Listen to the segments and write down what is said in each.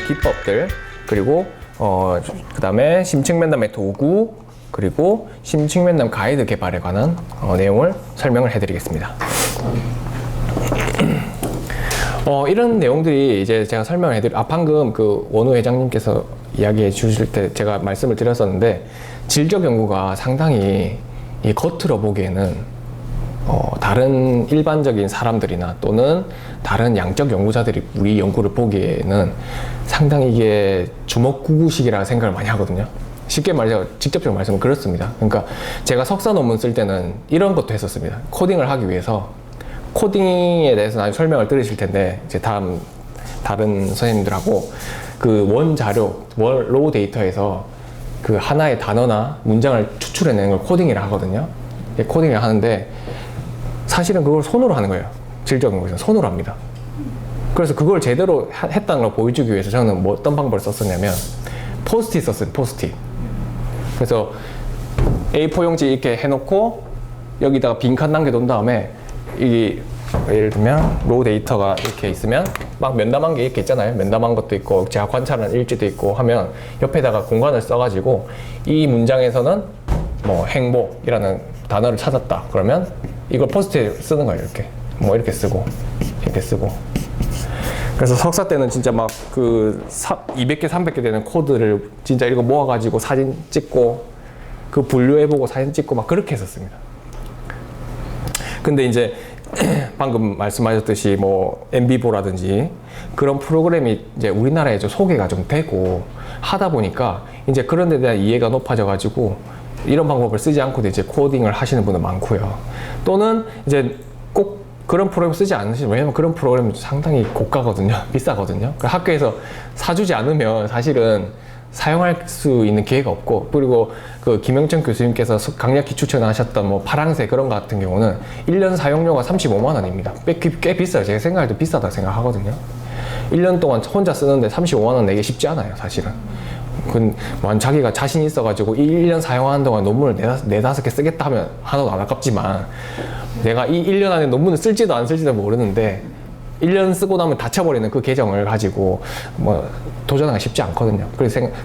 기법들, 그리고 그 다음에 심층 면담의 도구, 그리고 심층 면담 가이드 개발에 관한 내용을 설명을 해드리겠습니다. 이런 내용들이 이제 제가 설명을 방금 그 원우 회장님께서 이야기해 주실 때 제가 말씀을 드렸었는데, 질적 연구가 상당히 이 겉으로 보기에는 다른 일반적인 사람들이나 또는 다른 양적 연구자들이 우리 연구를 보기에는 상당히 이게 주먹구구식이라는 생각을 많이 하거든요. 쉽게 말해서 직접적으로 말씀은 그렇습니다. 그러니까 제가 석사 논문 쓸 때는 이런 것도 했었습니다. 코딩을 하기 위해서, 코딩에 대해서 나중에 설명을 들으실 텐데, 이제 다른 선생님들하고 그 원 자료, 로우 데이터에서 그 하나의 단어나 문장을 추출해내는 걸 코딩이라 하거든요. 코딩을 하는데 사실은 그걸 손으로 하는 거예요. 질적 연구에서는 손으로 합니다. 그래서 그걸 제대로 했다는 걸 보여주기 위해서 저는 어떤 방법을 썼었냐면 포스트잇 썼어요. 포스트잇. 그래서 A4 용지 이렇게 해놓고 여기다가 빈칸 남겨놓은 다음에 예를 들면 로우 데이터가 이렇게 있으면 막 면담한 게 이렇게 있잖아요. 면담한 것도 있고 제가 관찰한 일지도 있고 하면 옆에다가 공간을 써가지고 이 문장에서는 뭐 행복이라는 단어를 찾았다. 그러면 이걸 포스트에 쓰는 거예요. 이렇게 이렇게 쓰고 이렇게 쓰고. 그래서 석사 때는 진짜 막 그 200개 300개 되는 코드를 진짜 이거 모아가지고 사진 찍고 그 분류해보고 사진 찍고 막 그렇게 했었습니다. 근데 이제 방금 말씀하셨듯이 뭐 엠비보라든지 그런 프로그램이 이제 우리나라에 좀 소개가 좀 되고 하다 보니까 이제 그런 데 대한 이해가 높아져 가지고 이런 방법을 쓰지 않고도 이제 코딩을 하시는 분은 많고요. 또는 이제 꼭 그런 프로그램 쓰지 않으시면, 왜냐면 그런 프로그램이 상당히 고가거든요. 비싸거든요. 그러니까 학교에서 사주지 않으면 사실은 사용할 수 있는 기회가 없고, 그리고 그 김영천 교수님께서 강력히 추천하셨던 뭐 파랑새 그런 거 같은 경우는 1년 사용료가 35만 원입니다. 꽤 비싸요. 제가 생각할 때 비싸다고 생각하거든요. 1년 동안 혼자 쓰는데 35만 원 내기 쉽지 않아요, 사실은. 자기가 자신 있어가지고 1년 사용하는 동안 논문을 4-5개 쓰겠다 하면 하나도 안 아깝지만, 내가 이 1년 안에 논문을 쓸지도 안 쓸지도 모르는데 1년 쓰고 나면 닫혀버리는 그 계정을 가지고 뭐 도전하기가 쉽지 않거든요.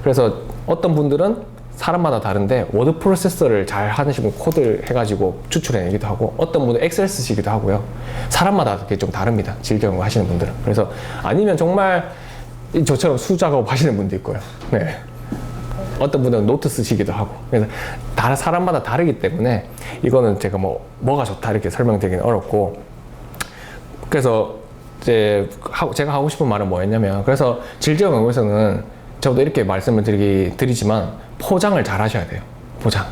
그래서 어떤 분들은 사람마다 다른데 워드 프로세서를 잘 하시고 코드를 해가지고 추출해내기도 하고, 어떤 분은 엑셀 쓰시기도 하고요. 사람마다 그게 좀 다릅니다. 질적 연구 하시는 분들은. 그래서 아니면 정말 저처럼 수작업 하시는 분도 있고요. 네. 어떤 분은 노트 쓰시기도 하고. 그래서 사람마다 다르기 때문에 이거는 제가 뭐가 좋다 이렇게 설명드리기는 어렵고, 그래서 이제 제가 하고 싶은 말은 뭐였냐면, 그래서 질적 연구에서는 저도 이렇게 말씀을 드리지만 포장을 잘 하셔야 돼요. 포장.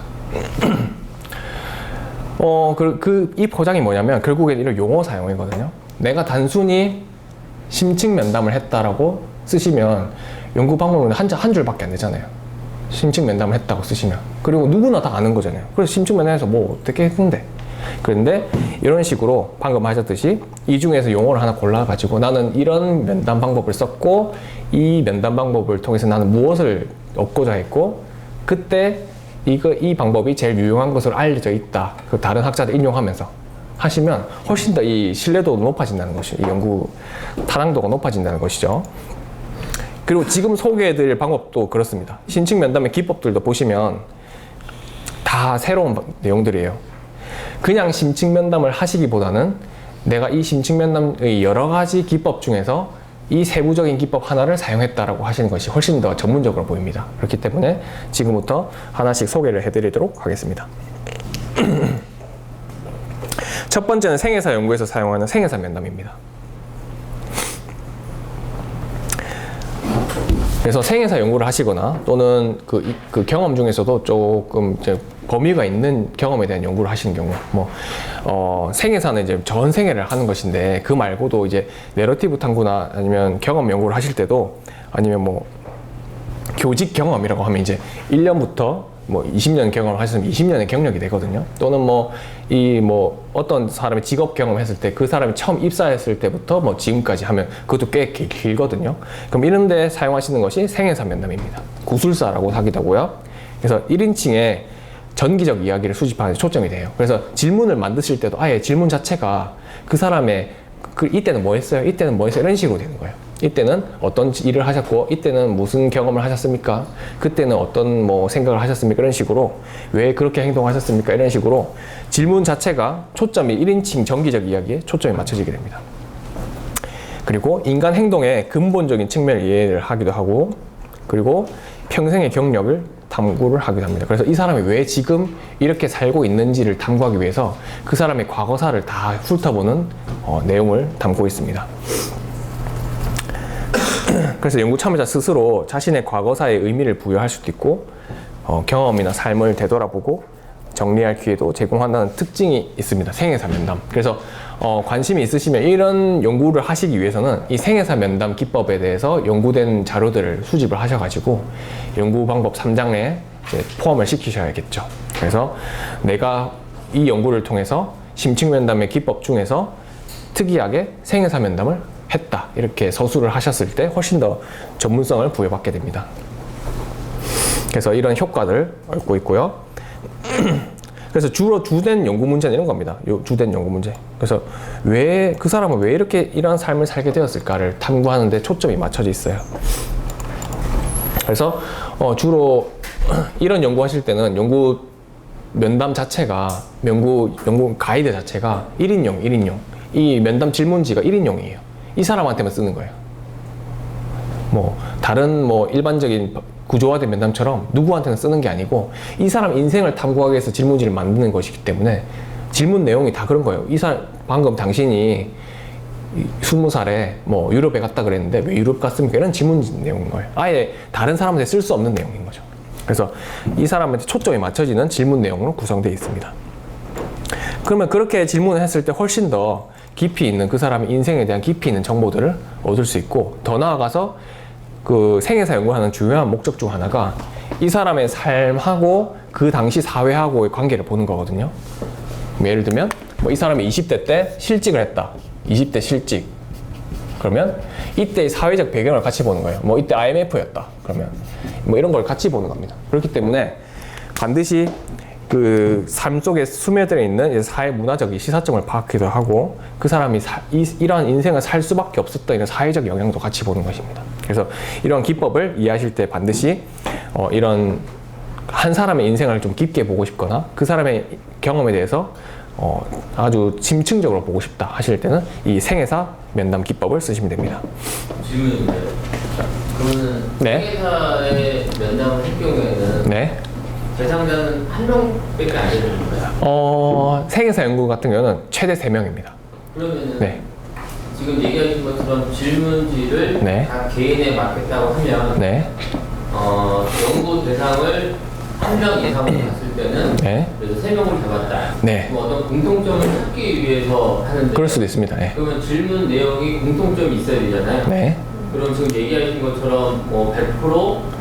이 포장이 뭐냐면 결국엔 이런 용어 사용이거든요. 내가 단순히 심층 면담을 했다라고 쓰시면 연구 방법은 한 줄밖에 안 되잖아요. 심층 면담을 했다고 쓰시면. 그리고 누구나 다 아는 거잖아요. 그래서 심층 면담에서 뭐 어떻게 했는데. 그런데 이런 식으로 방금 하셨듯이 이 중에서 용어를 하나 골라가지고 나는 이런 면담 방법을 썼고 이 면담 방법을 통해서 나는 무엇을 얻고자 했고 그때 이 방법이 제일 유용한 것으로 알려져 있다. 그 다른 학자들 인용하면서 하시면 훨씬 더 이 신뢰도가 높아진다는 것이죠. 이 연구 타당도가 높아진다는 것이죠. 그리고 지금 소개해드릴 방법도 그렇습니다. 심층 면담의 기법들도 보시면 다 새로운 내용들이에요. 그냥 심층 면담을 하시기보다는 내가 이 심층 면담의 여러 가지 기법 중에서 이 세부적인 기법 하나를 사용했다라고 하시는 것이 훨씬 더 전문적으로 보입니다. 그렇기 때문에 지금부터 하나씩 소개를 해드리도록 하겠습니다. 첫 번째는 생애사 연구에서 사용하는 생애사 면담입니다. 그래서 생애사 연구를 하시거나 또는 그 경험 중에서도 조금 이제 범위가 있는 경험에 대한 연구를 하시는 경우, 생애사는 이제 전 생애를 하는 것인데 그 말고도 이제 내러티브 탐구나 아니면 경험 연구를 하실 때도 아니면 뭐 교직 경험이라고 하면 이제 1년부터 뭐 20년 경험을 하셨으면 20년의 경력이 되거든요. 또는 어떤 사람이 직업 경험했을 때 그 사람이 처음 입사했을 때부터 뭐 지금까지 하면 그것도 꽤 길거든요. 그럼 이런 데 사용하시는 것이 생애사 면담입니다. 구술사라고 하기도 하고요. 그래서 1인칭의 전기적 이야기를 수집하는 데 초점이 돼요. 그래서 질문을 만드실 때도 아예 질문 자체가 그 사람의 이때는 뭐 했어요? 이때는 뭐 했어요? 이런 식으로 되는 거예요. 이때는 어떤 일을 하셨고 이때는 무슨 경험을 하셨습니까? 그때는 어떤 뭐 생각을 하셨습니까? 이런 식으로 왜 그렇게 행동하셨습니까? 이런 식으로 질문 자체가 초점이 1인칭 정기적 이야기에 초점이 맞춰지게 됩니다. 그리고 인간 행동의 근본적인 측면을 이해를 하기도 하고 그리고 평생의 경력을 탐구를 하기도 합니다. 그래서 이 사람이 왜 지금 이렇게 살고 있는지를 탐구하기 위해서 그 사람의 과거사를 다 훑어보는 내용을 담고 있습니다. 그래서 연구 참여자 스스로 자신의 과거사에 의미를 부여할 수도 있고 경험이나 삶을 되돌아보고 정리할 기회도 제공한다는 특징이 있습니다. 생애사 면담. 그래서 관심이 있으시면 이런 연구를 하시기 위해서는 이 생애사 면담 기법에 대해서 연구된 자료들을 수집을 하셔가지고 연구 방법 3장에 포함을 시키셔야겠죠. 그래서 내가 이 연구를 통해서 심층 면담의 기법 중에서 특이하게 생애사 면담을 했다 이렇게 서술을 하셨을 때 훨씬 더 전문성을 부여받게 됩니다. 그래서 이런 효과를 얻고 있고요. 그래서 주로 주된 연구 문제는 이런 겁니다. 주된 연구 문제. 그래서 왜 그 사람은 왜 이렇게 이런 삶을 살게 되었을까를 탐구하는 데 초점이 맞춰져 있어요. 그래서 주로 이런 연구하실 때는 연구 면담 자체가 연구 가이드 자체가 1인용. 이 면담 질문지가 1인용이에요. 이 사람한테만 쓰는 거예요. 뭐 다른 뭐 일반적인 구조화된 면담처럼 누구한테는 쓰는 게 아니고 이 사람 인생을 탐구하기 위해서 질문지를 만드는 것이기 때문에 질문 내용이 다 그런 거예요. 방금 당신이 20살에 뭐 유럽에 갔다 그랬는데 왜 유럽 갔습니까? 이런 질문 내용인 거예요. 아예 다른 사람한테 쓸 수 없는 내용인 거죠. 그래서 이 사람한테 초점이 맞춰지는 질문 내용으로 구성되어 있습니다. 그러면 그렇게 질문을 했을 때 훨씬 더 깊이 있는 그 사람의 인생에 대한 깊이 있는 정보들을 얻을 수 있고 더 나아가서 그 생애사 연구하는 중요한 목적 중 하나가 이 사람의 삶하고 그 당시 사회하고의 관계를 보는 거거든요. 예를 들면 뭐 이 사람이 20대 때 실직을 했다. 20대 실직. 그러면 이때의 사회적 배경을 같이 보는 거예요. 뭐 이때 IMF였다. 그러면 뭐 이런 걸 같이 보는 겁니다. 그렇기 때문에 반드시 그 삶 속에 스며들어 있는 사회 문화적 시사점을 파악하기도 하고 그 사람이 이러한 인생을 살 수밖에 없었던 이런 사회적 영향도 같이 보는 것입니다. 그래서 이런 기법을 이해하실 때 반드시 이런 한 사람의 인생을 좀 깊게 보고 싶거나 그 사람의 경험에 대해서 아주 심층적으로 보고 싶다 하실 때는 이 생애사 면담 기법을 쓰시면 됩니다. 질문인데요. 그러면 네. 생애사의 면담을 할 경우에는 네. 대상자는 한 명밖에 안 되는 건가요? 생애사 연구 같은 경우는 최대 3명입니다. 그러면은 네. 지금 얘기하신 것처럼 질문지를 네. 각 개인에 맞겠다고 하면 네. 연구 대상을 한 명 이상으로 봤을 때는 네. 그래서 3명을 잡았다. 네. 그럼 어떤 공통점을 찾기 위해서 하는데 그럴 수도 있습니다. 네. 그러면 질문 내용이 공통점이 있어야 되잖아요. 네. 그럼 지금 얘기하신 것처럼 뭐 100%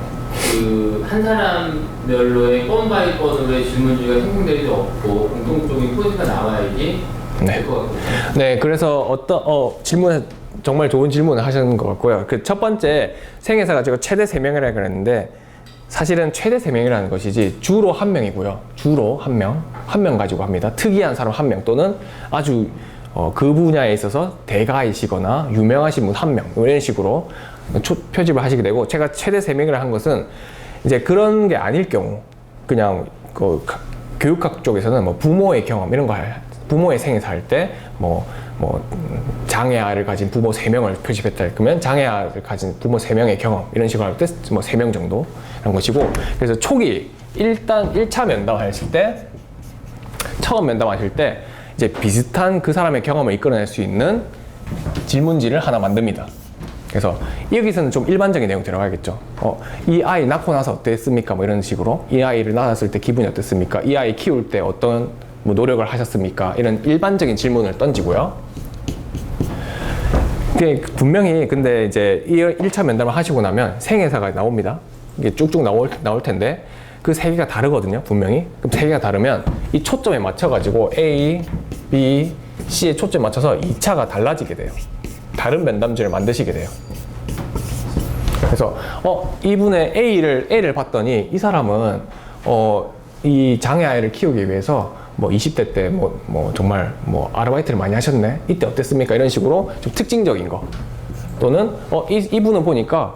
그 한 사람별로의 건 바이 건으로의 질문지가 생성될 수 없고 공통적인 포인트가 나와야지 네. 될 것 같아요. 네, 그래서 정말 좋은 질문을 하시는 것 같고요. 그 첫 번째 생애사가 제가 최대 3명이라고 그랬는데 사실은 최대 3명이라는 것이지 주로 1명이고요. 주로 1명, 1명 가지고 합니다. 특이한 사람 1명 또는 아주 그 분야에 있어서 대가이시거나 유명하신 분 1명 이런 식으로 표집을 하시게 되고 제가 최대 3명이라 한 것은 이제 그런 게 아닐 경우 그냥 그 교육학 쪽에서는 뭐 부모의 경험 이런 거 부모의 생애사 할 때 장애아를 가진 부모 3명을 표집했다. 그러면 장애아를 가진 부모 3명의 경험 이런 식으로 할 때 뭐 3명 정도 라는 것이고 그래서 초기 일단 1차 면담하실 때 처음 면담하실 때 이제 비슷한 그 사람의 경험을 이끌어낼 수 있는 질문지를 하나 만듭니다. 그래서 여기서는 좀 일반적인 내용 들어가겠죠. 이 아이 낳고 나서 어땠습니까? 뭐 이런 식으로 이 아이를 낳았을 때 기분이 어땠습니까? 이 아이 키울 때 어떤 뭐 노력을 하셨습니까? 이런 일반적인 질문을 던지고요. 분명히 근데 이제 1차 면담을 하시고 나면 생애사가 나옵니다. 이게 쭉쭉 나올 텐데 그 3개가 다르거든요. 분명히. 그럼 3개가 다르면 이 초점에 맞춰가지고 A, B, C에 초점에 맞춰서 2차가 달라지게 돼요. 다른 면담지를 만드시게 돼요. 그래서 이분의 A를 봤더니 이 사람은 이 장애아이를 키우기 위해서 뭐 20대 때 정말 아르바이트를 많이 하셨네. 이때 어땠습니까? 이런 식으로 좀 특징적인 거. 또는 이분은 보니까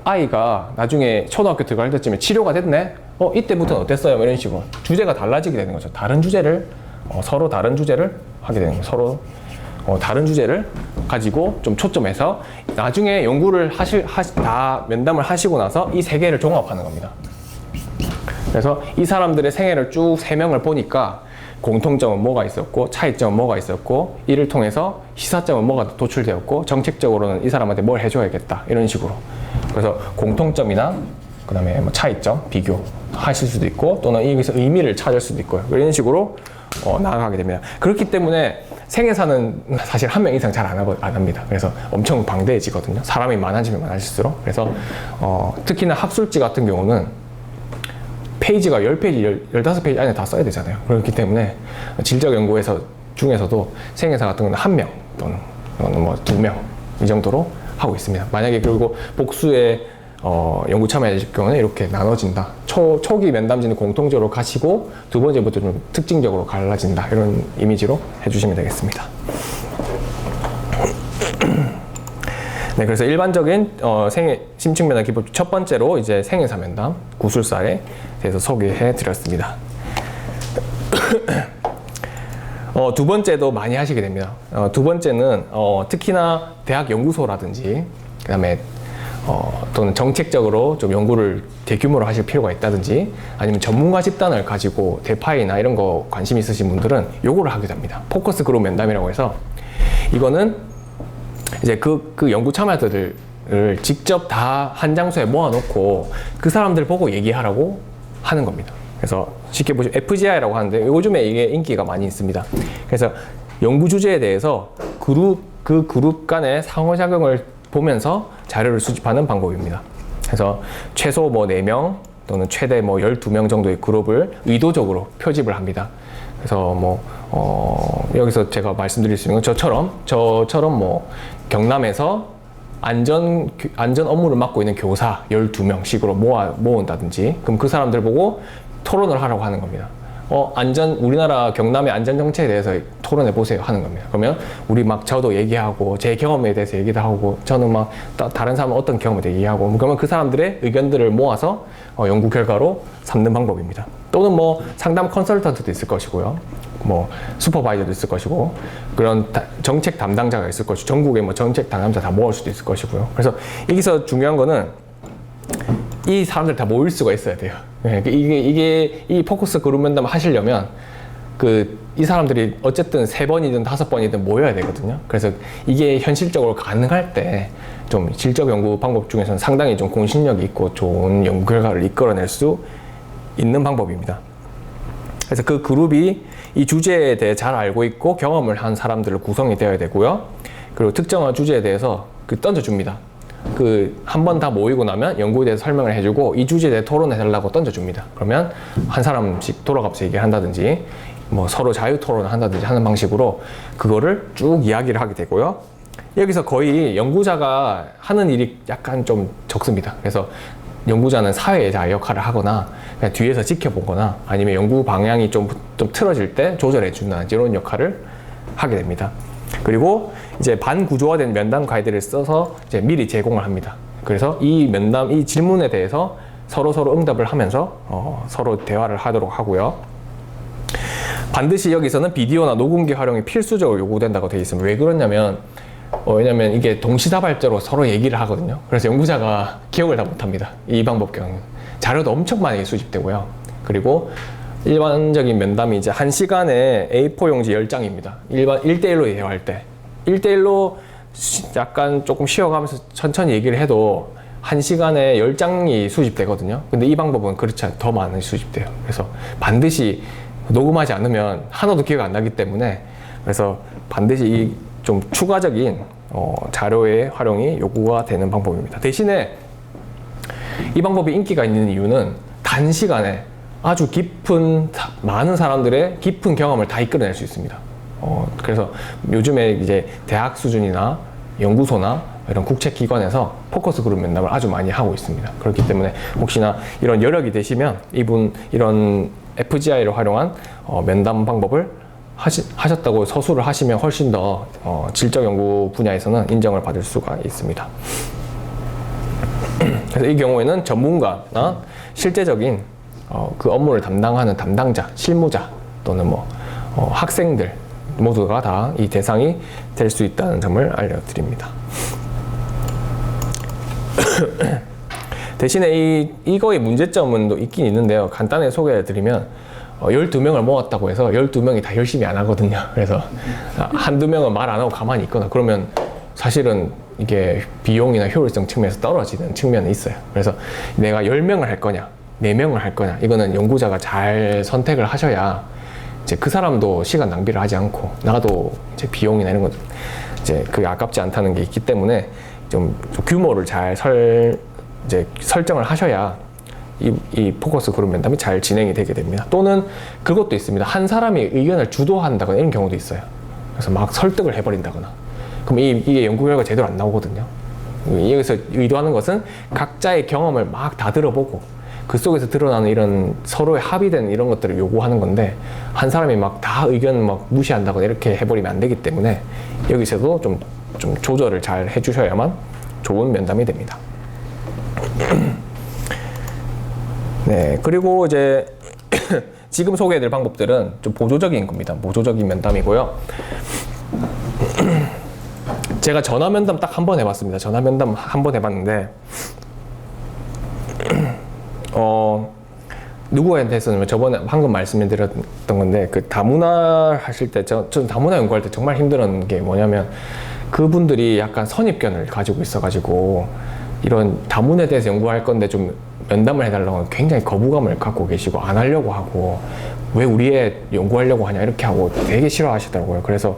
아이가 나중에 초등학교 들어갈 때쯤에 치료가 됐네. 이때부터는 어땠어요? 이런 식으로 주제가 달라지게 되는 거죠. 다른 주제를 서로 다른 주제를 하게 되는 거예요. 서로 다른 주제를 가지고 좀 초점해서 나중에 연구를 다 면담을 하시고 나서 이 세 개를 종합하는 겁니다. 그래서 이 사람들의 생애를 쭉 3명을 보니까 공통점은 뭐가 있었고 차이점은 뭐가 있었고 이를 통해서 시사점은 뭐가 도출되었고 정책적으로는 이 사람한테 뭘 해줘야겠다 이런 식으로. 그래서 공통점이나 그 다음에 뭐 차이점 비교하실 수도 있고 또는 여기서 의미를 찾을 수도 있고요. 이런 식으로 나아가게 됩니다. 그렇기 때문에 생애사는 사실 1명 이상 잘 안 합니다. 그래서 엄청 방대해지거든요. 사람이 많아지면 많아질수록. 그래서 특히나 학술지 같은 경우는 페이지가 10페이지, 15페이지 안에 다 써야 되잖아요. 그렇기 때문에 질적 연구에서 중에서도 생애사 같은 경우는 1명 또는 뭐 2명 이 정도로 하고 있습니다. 만약에 그리고 복수의 연구 참여하실 경우는 이렇게 나눠진다. 초기 면담지는 공통적으로 가시고 두 번째부터 좀 특징적으로 갈라진다. 이런 이미지로 해주시면 되겠습니다. 네, 그래서 일반적인 심층 면담 기본 첫 번째로 이제 생애사 면담 구술사에 대해서 소개해 드렸습니다. 두 번째도 많이 하시게 됩니다. 두 번째는 특히나 대학 연구소라든지 그다음에 또는 정책적으로 좀 연구를 대규모로 하실 필요가 있다든지 아니면 전문가 집단을 가지고 대파이나 이런 거 관심 있으신 분들은 요거를 하게 됩니다. 포커스 그룹 면담이라고 해서 이거는 이제 그 연구 참여자들을 직접 다 한 장소에 모아놓고 그 사람들 보고 얘기하라고 하는 겁니다. 그래서 쉽게 보시면 FGI라고 하는데 요즘에 이게 인기가 많이 있습니다. 그래서 연구 주제에 대해서 그 그룹 간의 상호작용을 보면서 자료를 수집하는 방법입니다. 그래서 최소 뭐 4명 또는 최대 뭐 12명 정도의 그룹을 의도적으로 표집을 합니다. 그래서 뭐 여기서 제가 말씀드릴 수 있는 건 저처럼 뭐 경남에서 안전 업무를 맡고 있는 교사 12명씩으로 모은다든지 그럼 그 사람들 보고 토론을 하라고 하는 겁니다. 우리나라 경남의 안전 정책에 대해서 토론해 보세요 하는 겁니다. 그러면 우리 막 저도 얘기하고 제 경험에 대해서 얘기도 하고 저는 막 다른 사람은 어떤 경험에 대해 얘기하고 그러면 그 사람들의 의견들을 모아서 연구 결과로 삼는 방법입니다. 또는 뭐 상담 컨설턴트도 있을 것이고요. 뭐 슈퍼바이저도 있을 것이고 그런 정책 담당자가 있을 것이고 전국에 뭐 정책 담당자 다 모을 수도 있을 것이고요. 그래서 여기서 중요한 거는 이 사람들 다 모일 수가 있어야 돼요. 이게 이 포커스 그룹 면담 하시려면 이 사람들이 어쨌든 3번이든 5번이든 모여야 되거든요. 그래서 이게 현실적으로 가능할 때 좀 질적 연구 방법 중에서는 상당히 좀 공신력이 있고 좋은 연구 결과를 이끌어낼 수 있는 방법입니다. 그래서 그 그룹이 이 주제에 대해 잘 알고 있고 경험을 한 사람들로 구성이 되어야 되고요. 그리고 특정한 주제에 대해서 던져줍니다. 한 번 다 모이고 나면 연구에 대해서 설명을 해주고 이 주제에 대해 토론해 달라고 던져줍니다. 그러면 한 사람씩 돌아가면서 얘기를 한다든지 뭐 서로 자유 토론을 한다든지 하는 방식으로 그거를 쭉 이야기를 하게 되고요. 여기서 거의 연구자가 하는 일이 약간 좀 적습니다. 그래서 연구자는 사회자 역할을 하거나 그냥 뒤에서 지켜보거나 아니면 연구 방향이 좀 틀어질 때 조절해 준다는 이런 역할을 하게 됩니다. 그리고 이제 반구조화된 면담 가이드를 써서 이제 미리 제공을 합니다. 그래서 이 질문에 대해서 서로 응답을 하면서 서로 대화를 하도록 하고요. 반드시 여기서는 비디오나 녹음기 활용이 필수적으로 요구된다고 되어 있습니다. 왜 그러냐면 왜냐면 이게 동시다발적으로 서로 얘기를 하거든요. 그래서 연구자가 기억을 다 못합니다. 이 방법 경우는 자료도 엄청 많이 수집되고요. 그리고 일반적인 면담이 이제 1시간에 A4 용지 10장입니다. 1대1로 대화할 때 1대1로 약간 조금 쉬어가면서 천천히 얘기를 해도 1시간에 10장이 수집되거든요. 근데 이 방법은 그렇지 않아요. 더 많이 수집돼요. 그래서 반드시 녹음하지 않으면 하나도 기억 안 나기 때문에 그래서 반드시 이 좀 추가적인 자료의 활용이 요구가 되는 방법입니다. 대신에 이 방법이 인기가 있는 이유는 단시간에 아주 많은 사람들의 깊은 경험을 다 이끌어낼 수 있습니다. 그래서 요즘에 이제 대학 수준이나 연구소나 이런 국책기관에서 포커스 그룹 면담을 아주 많이 하고 있습니다. 그렇기 때문에 혹시나 이런 여력이 되시면 이런 FGI를 활용한 면담 방법을 하셨다고 서술을 하시면 훨씬 더 질적 연구 분야에서는 인정을 받을 수가 있습니다. 그래서 이 경우에는 전문가나 실제적인 그 업무를 담당하는 담당자, 실무자 또는 뭐 학생들 모두가 다 이 대상이 될 수 있다는 점을 알려드립니다. 대신에 이거의 문제점은 또 있긴 있는데요. 간단하게 소개해드리면 12명을 모았다고 해서 12명이 다 열심히 안 하거든요. 그래서 한두 명은 말 안 하고 가만히 있거나 그러면 사실은 이게 비용이나 효율성 측면에서 떨어지는 측면이 있어요. 그래서 내가 10명을 할 거냐, 4명을 할 거냐, 이거는 연구자가 잘 선택을 하셔야 이제 그 사람도 시간 낭비를 하지 않고 나도 이제 비용이나 이런 것 이제 그게 아깝지 않다는 게 있기 때문에 좀 규모를 잘 설정을 하셔야 이 포커스 그룹 면담이 잘 진행이 되게 됩니다. 또는 그것도 있습니다. 한 사람이 의견을 주도한다거나 이런 경우도 있어요. 그래서 막 설득을 해버린다거나. 그럼 이게 연구 결과가 제대로 안 나오거든요. 여기서 의도하는 것은 각자의 경험을 막 다 들어보고 그 속에서 드러나는 이런 서로의 합의된 이런 것들을 요구하는 건데 한 사람이 막 다 의견 막 무시한다거나 이렇게 해버리면 안 되기 때문에 여기서도 좀 조절을 잘 해주셔야만 좋은 면담이 됩니다. 네, 그리고 이제 지금 소개해드릴 방법들은 좀 보조적인 겁니다. 보조적인 면담이고요. 제가 전화 면담 딱 한 번 해봤습니다. 전화 면담 한 번 해봤는데 누구한테서는 저번에 방금 말씀드렸던 건데 그 다문화 하실 때 저는 다문화 연구할 때 정말 힘들었던 게 뭐냐면 그분들이 약간 선입견을 가지고 있어가지고 이런 다문에 대해서 연구할 건데 좀 면담을 해달라고 하면 굉장히 거부감을 갖고 계시고 안 하려고 하고 왜 우리 애 연구하려고 하냐 이렇게 하고 되게 싫어하시더라고요. 그래서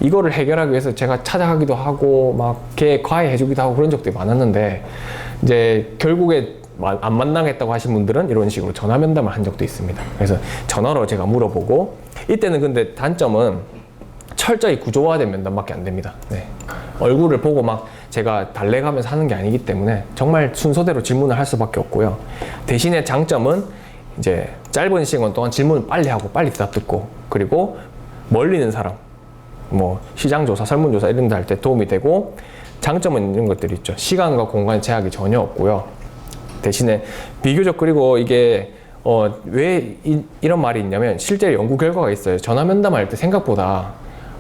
이거를 해결하기 위해서 제가 찾아가기도 하고 막 걔 과외해주기도 하고 그런 적도 많았는데 이제 결국에 안 만나겠다고 하신 분들은 이런 식으로 전화 면담을 한 적도 있습니다. 그래서 전화로 제가 물어보고 이때는 근데 단점은 철저히 구조화된 면담밖에 안 됩니다. 네. 얼굴을 보고 막 제가 달래가면서 하는 게 아니기 때문에 정말 순서대로 질문을 할 수밖에 없고요. 대신에 장점은 이제 짧은 시간 동안 질문을 빨리 하고 빨리 대답 듣고 그리고 멀리 있는 사람 뭐 시장조사, 설문조사 이런 데 할 때 도움이 되고 장점은 이런 것들이 있죠. 시간과 공간의 제약이 전혀 없고요. 대신에 비교적 그리고 이게 왜 이런 말이 있냐면 실제 연구 결과가 있어요. 전화 면담할 때 생각보다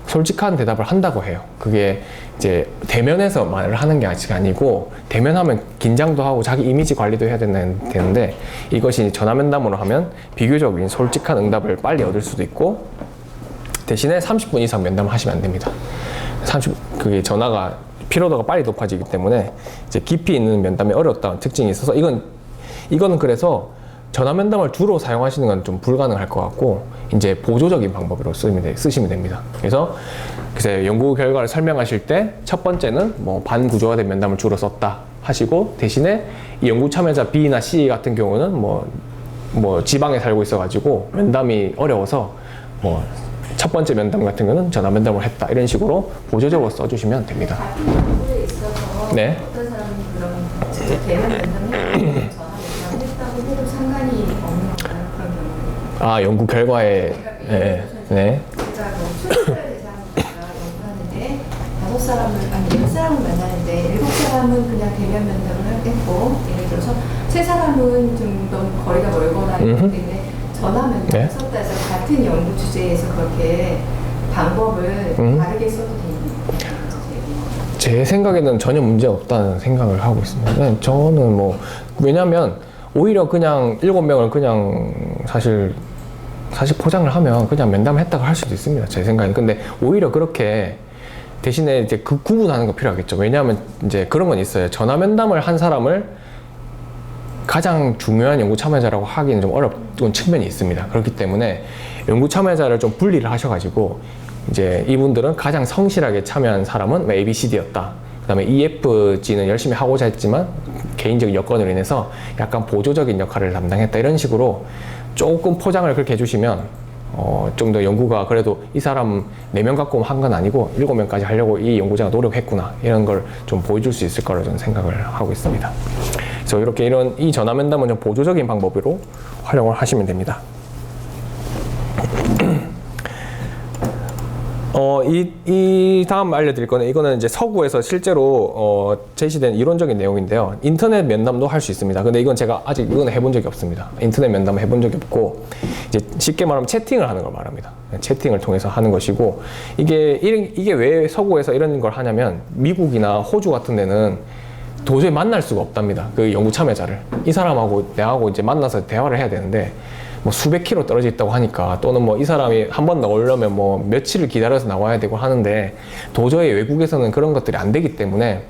솔직한 대답을 한다고 해요. 그게 이제 대면에서 말을 하는 게 아직 아니고 대면하면 긴장도 하고 자기 이미지 관리도 해야 되는데 이것이 전화 면담으로 하면 비교적인 솔직한 응답을 빨리 얻을 수도 있고 대신에 30분 이상 면담을 하시면 안 됩니다. 그게 전화가 피로도가 빨리 높아지기 때문에 이제 깊이 있는 면담이 어렵다는 특징이 있어서 이거는 그래서 전화 면담을 주로 사용하시는 건 좀 불가능할 것 같고 이제 보조적인 방법으로 쓰시면 됩니다. 그래서 연구 결과를 설명하실 때 첫 번째는 뭐 반구조화된 면담을 주로 썼다 하시고 대신에 이 연구 참여자 B나 C 같은 경우는 뭐 지방에 살고 있어가지고 면담이 어려워서 뭐 첫 번째 면담 같은 거는 전화 면담을 했다 이런 식으로 보조적으로 써주시면 됩니다. 같은 연구에 있어서 네. 어떤 사람은 그런 직접 대면 면담을 했고 전화 면담을 했다고 해도 상관이 없는 건가요? 그런 경우는? 아 연구 결과에 네. 네. 제가 뭐 출입을 대상으로 연구하는데 5사람을 아니 10사람을 만나는데 7사람은 그냥 대면 면담을 했고 예를 들어서 3사람은 좀 너무 거리가 멀거나 이렇기 때문에 전화 면담을 네. 썼다 해서 같은 연구 주제에서 그렇게 방법을 다르게 써도 되는 제 생각에는 전혀 문제 없다는 생각을 하고 있습니다. 저는 뭐 왜냐면 오히려 그냥 7명을 그냥 사실 포장을 하면 그냥 면담했다고 할 수도 있습니다. 제 생각에는. 근데 오히려 그렇게 대신에 이제 그 구분하는 거 필요하겠죠. 왜냐하면 이제 그런 건 있어요. 전화 면담을 한 사람을 가장 중요한 연구 참여자라고 하기는 좀 어려운 측면이 있습니다. 그렇기 때문에 연구 참여자를 좀 분리를 하셔가지고 이제 이분들은 가장 성실하게 참여한 사람은 A, B, C, D였다. 그 다음에 EFG는 열심히 하고자 했지만 개인적인 여건으로 인해서 약간 보조적인 역할을 담당했다. 이런 식으로 조금 포장을 그렇게 해주시면 좀 더 연구가 그래도 이 사람 4명 갖고 한 건 아니고 7명까지 하려고 이 연구자가 노력했구나. 이런 걸 좀 보여줄 수 있을 거라 저는 생각을 하고 있습니다. 그래서 이렇게 이 전화 면담은 좀 보조적인 방법으로 활용을 하시면 됩니다. 이 다음 알려드릴 거는 이거는 이제 서구에서 실제로 제시된 이론적인 내용인데요. 인터넷 면담도 할 수 있습니다. 근데 이건 제가 아직 이건 해본 적이 없습니다. 인터넷 면담을 해본 적이 없고 이제 쉽게 말하면 채팅을 하는 걸 말합니다. 채팅을 통해서 하는 것이고 이게 왜 서구에서 이런 걸 하냐면 미국이나 호주 같은 데는 도저히 만날 수가 없답니다. 그 연구 참여자를 이 사람하고 내하고 이제 만나서 대화를 해야 되는데. 뭐 수백 킬로 떨어져 있다고 하니까 또는 뭐 이 사람이 한 번 나오려면 뭐 며칠을 기다려서 나와야 되고 하는데 도저히 외국에서는 그런 것들이 안 되기 때문에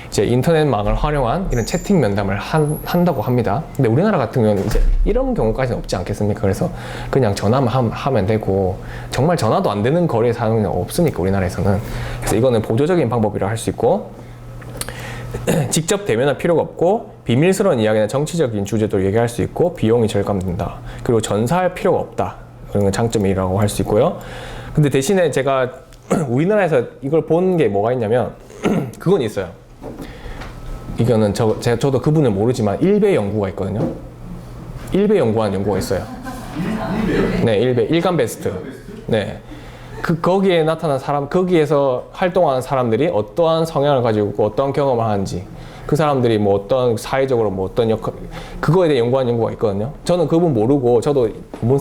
이제 인터넷망을 활용한 이런 채팅 면담을 한다고 합니다. 근데 우리나라 같은 경우는 이제 이런 경우까지는 없지 않겠습니까? 그래서 그냥 전화만 하면 되고 정말 전화도 안 되는 거래 사항은 없으니까 우리나라에서는. 그래서 이거는 보조적인 방법이라 할 수 있고 직접 대면할 필요가 없고 비밀스러운 이야기나 정치적인 주제도 얘기할 수 있고 비용이 절감된다. 그리고 전사할 필요가 없다. 그런 건 장점이라고 할 수 있고요. 근데 대신에 제가 우리나라에서 이걸 본 게 뭐가 있냐면 그건 있어요. 이거는 저도 그분을 모르지만 일베 연구가 있거든요. 일베 연구한 연구가 있어요. 네, 일간 베스트. 네. 거기에 나타난 거기에서 활동하는 사람들이 어떠한 성향을 가지고 있고 어떠한 경험을 하는지 그 사람들이 뭐 어떤 사회적으로 뭐 어떤 역할 그거에 대해 연구한 연구가 있거든요. 저는 그분 모르고 저도 너무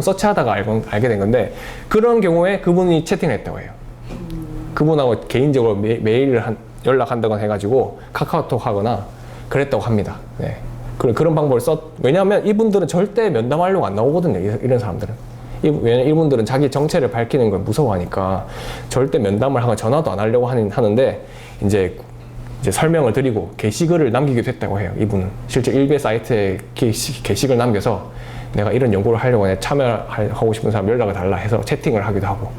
서치하다가 알게 된 건데 그런 경우에 그분이 채팅을 했다고 해요. 그분하고 개인적으로 메일을 연락한다거나 해가지고 카카오톡 하거나 그랬다고 합니다. 네. 그런 방법을 왜냐하면 이분들은 절대 면담하려고 안 나오거든요. 이런 사람들은. 왜냐면 이분들은 자기 정체를 밝히는 걸 무서워하니까 절대 면담을 하거나 전화도 안 하려고 하는데 이제 설명을 드리고 게시글을 남기기도 했다고 해요. 이분은 실제 일베 사이트에 게시글 남겨서 내가 이런 연구를 하려고 해 참여하고 싶은 사람 연락을 달라 해서 채팅을 하기도 하고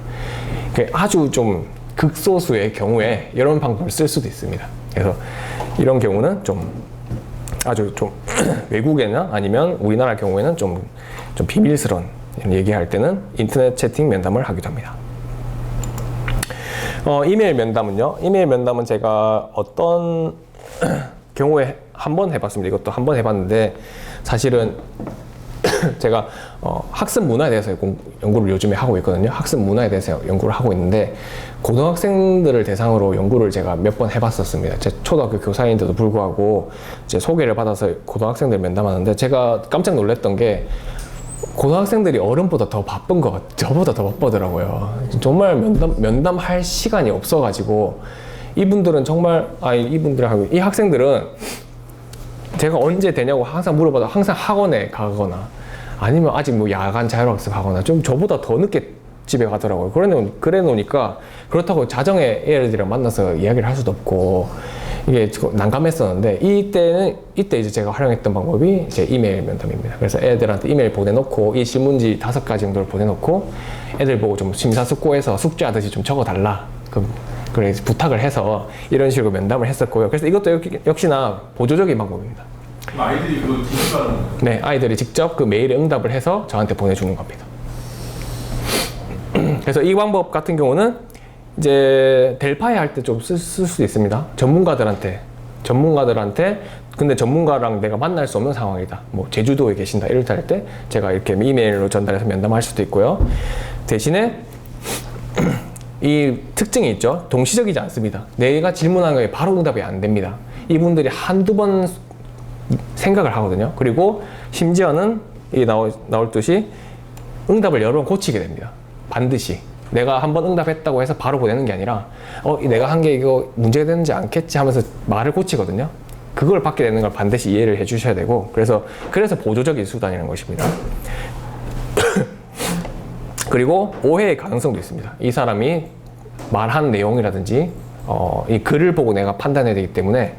아주 좀 극소수의 경우에 이런 방법을 쓸 수도 있습니다. 그래서 이런 경우는 좀 아주 좀 외국에나 아니면 우리나라 경우에는 좀 비밀스러운 얘기할 때는 인터넷 채팅 면담을 하기도 합니다. 이메일 면담은요. 이메일 면담은 제가 어떤 경우에 한 번 해봤습니다. 이것도 한 번 해봤는데 사실은 제가 학습 문화에 대해서 연구를 요즘에 하고 있거든요. 학습 문화에 대해서 연구를 하고 있는데 고등학생들을 대상으로 연구를 제가 몇 번 해봤었습니다. 제 초등학교 교사인데도 불구하고 이제 소개를 받아서 고등학생들 면담하는데 제가 깜짝 놀랐던 게 고등학생들이 어른보다 더 바쁜 것 같아요. 저보다 더 바쁘더라고요. 정말 면담할 시간이 없어가지고 이분들은 정말 이분들하고 이 학생들은 제가 언제 되냐고 항상 물어봐도 항상 학원에 가거나 아니면 아직 뭐 야간 자율학습 하거나 좀 저보다 더 늦게 집에 가더라고요. 그래 놓으니까 그렇다고 자정에 애들이랑 만나서 이야기를 할 수도 없고 이게 난감했었는데 이때 이제 제가 활용했던 방법이 이제 이메일 면담입니다. 그래서 애들한테 이메일 보내놓고 이 질문지 5가지 정도를 보내놓고 애들 보고 좀 심사숙고해서 숙제하듯이 좀 적어달라. 그래 부탁을 해서 이런 식으로 면담을 했었고요. 그래서 이것도 역시나 보조적인 방법입니다. 아이들이 그걸 직접 하는 거예요? 네, 아이들이 직접 그 메일에 응답을 해서 저한테 보내주는 겁니다. 그래서 이 방법 같은 경우는 이제 델파이 할 때 좀 쓸 수 있습니다. 전문가들한테 근데 전문가랑 내가 만날 수 없는 상황이다. 뭐 제주도에 계신다 이럴 때 할 때 제가 이렇게 이메일로 전달해서 면담할 수도 있고요. 대신에 이 특징이 있죠. 동시적이지 않습니다. 내가 질문한 거에 바로 응답이 안 됩니다. 이분들이 한두 번 생각을 하거든요. 그리고 심지어는 나올 듯이 응답을 여러 번 고치게 됩니다. 반드시. 내가 한번 응답했다고 해서 바로 보내는 게 아니라 내가 한 게 이거 문제가 되는지 않겠지 하면서 말을 고치거든요. 그걸 받게 되는 걸 반드시 이해를 해 주셔야 되고 그래서 보조적인 수단이라는 것입니다. 그리고 오해의 가능성도 있습니다. 이 사람이 말한 내용이라든지 이 글을 보고 내가 판단해야 되기 때문에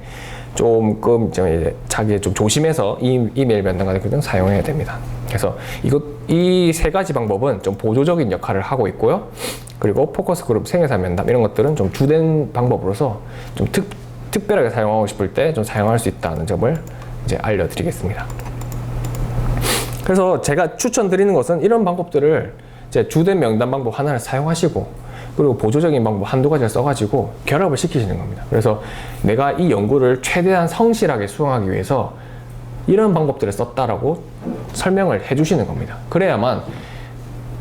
조금 이제 자기 좀 조심해서 이메일 면담 같은 경우는 사용해야 됩니다. 그래서 이 3가지 방법은 좀 보조적인 역할을 하고 있고요. 그리고 포커스 그룹 생애사 면담 이런 것들은 좀 주된 방법으로서 좀 특별하게 사용하고 싶을 때 좀 사용할 수 있다는 점을 이제 알려드리겠습니다. 그래서 제가 추천드리는 것은 이런 방법들을 이제 주된 면담 방법 하나를 사용하시고 그리고 보조적인 방법 한두 가지를 써가지고 결합을 시키시는 겁니다. 그래서 내가 이 연구를 최대한 성실하게 수행하기 위해서 이런 방법들을 썼다라고 설명을 해주시는 겁니다. 그래야만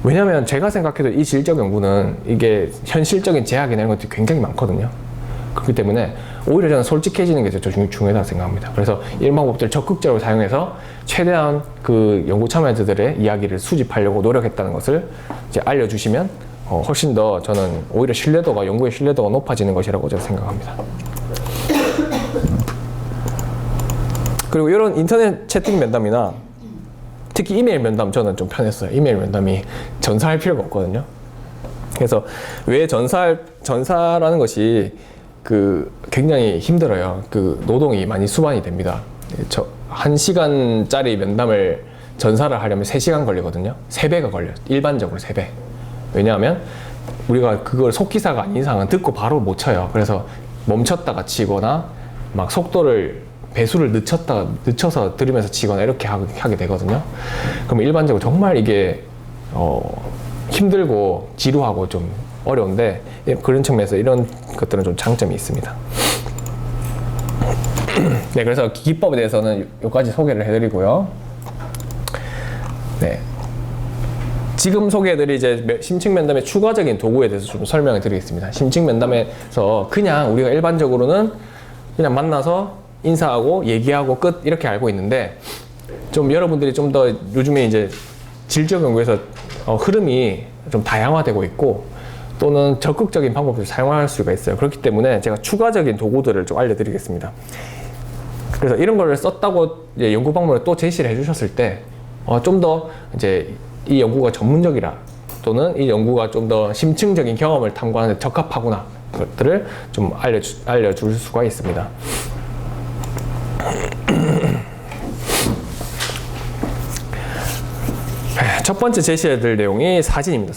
왜냐면 제가 생각해도 이 질적 연구는 이게 현실적인 제약이나 이런 것들이 굉장히 많거든요. 그렇기 때문에 오히려 저는 솔직해지는 게 더 중요하다고 생각합니다. 그래서 이런 방법들을 적극적으로 사용해서 최대한 그 연구 참여자들의 이야기를 수집하려고 노력했다는 것을 이제 알려주시면 훨씬 더 저는 오히려 신뢰도가, 연구의 신뢰도가 높아지는 것이라고 저는 생각합니다. 그리고 이런 인터넷 채팅 면담이나 특히 이메일 면담 저는 좀 편했어요. 이메일 면담이 전사할 필요가 없거든요. 그래서 왜 전사라는 것이 그 굉장히 힘들어요. 그 노동이 많이 수반이 됩니다. 1시간짜리 면담을 전사를 하려면 3시간 걸리거든요. 3배가 걸려요. 일반적으로 3배. 왜냐하면 우리가 그걸 속기사가 아닌 이상은 듣고 바로 못 쳐요. 그래서 멈췄다가 치거나 막 속도를 배수를 늦춰서 들으면서 치거나 이렇게 하게 되거든요. 그럼 일반적으로 정말 이게 힘들고 지루하고 좀 어려운데 그런 측면에서 이런 것들은 좀 장점이 있습니다. 네, 그래서 기법에 대해서는 여기까지 소개를 해드리고요. 네, 지금 소개해드릴 이제 심층 면담의 추가적인 도구에 대해서 좀 설명을 드리겠습니다. 심층 면담에서 그냥 우리가 일반적으로는 그냥 만나서 인사하고 얘기하고 끝 이렇게 알고 있는데 좀 여러분들이 좀 더 요즘에 이제 질적 연구에서 흐름이 좀 다양화되고 있고 또는 적극적인 방법을 사용할 수가 있어요. 그렇기 때문에 제가 추가적인 도구들을 좀 알려드리겠습니다. 그래서 이런 거를 썼다고 이제 연구 방법을 또 제시를 해주셨을 때 좀 더 이제 이 연구가 전문적이라 또는 이 연구가 좀 더 심층적인 경험을 탐구하는 데 적합하구나 것들을 좀 알려줄 수가 있습니다. 첫 번째 제시해드릴 내용이 사진입니다.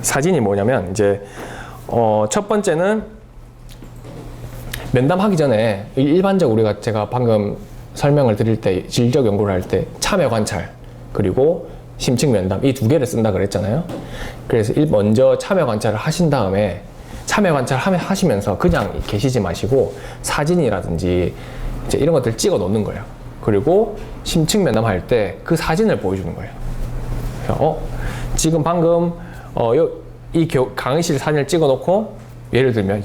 사진이 뭐냐면 이제 첫 번째는 면담하기 전에 일반적으로 제가 방금 설명을 드릴 때 질적 연구를 할 때 참여 관찰 그리고 심층 면담 이 2개를 쓴다 그랬잖아요. 그래서 먼저 참여 관찰을 하신 다음에 참여 관찰 하시면서 그냥 계시지 마시고 사진이라든지 이제 이런 것들 찍어 놓는 거예요. 그리고 심층 면담할 때 그 사진을 보여주는 거예요. 그래서 지금 방금 이 강의실 사진을 찍어 놓고 예를 들면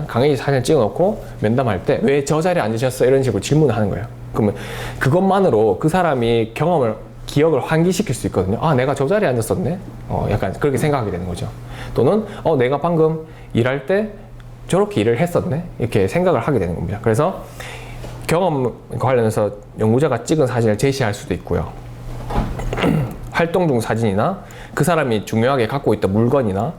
강의실 사진을 찍어 놓고 면담할 때 왜 저 자리에 앉으셨어? 이런 식으로 질문을 하는 거예요. 그러면 그것만으로 그 사람이 기억을 환기시킬 수 있거든요. 아, 내가 저 자리에 앉았었네? 약간 그렇게 생각하게 되는 거죠. 또는 내가 방금 일할 때 저렇게 일을 했었네? 이렇게 생각을 하게 되는 겁니다. 그래서 경험 관련해서 연구자가 찍은 사진을 제시할 수도 있고요. 활동 중 사진이나 그 사람이 중요하게 갖고 있던 물건이나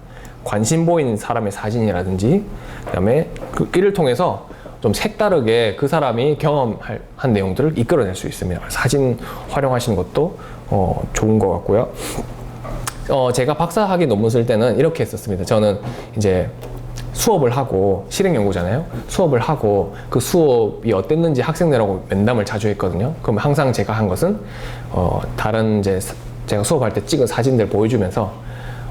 관심 보이는 사람의 사진이라든지 그다음에 이를 통해서 좀 색다르게 그 사람이 경험한 내용들을 이끌어낼 수 있습니다. 사진 활용하시는 것도 좋은 것 같고요. 제가 박사학위 논문 쓸 때는 이렇게 했었습니다. 저는 이제 수업을 하고 실행 연구잖아요. 수업을 하고 그 수업이 어땠는지 학생들하고 면담을 자주 했거든요. 그럼 항상 제가 한 것은 다른 이제 제가 수업할 때 찍은 사진들 보여주면서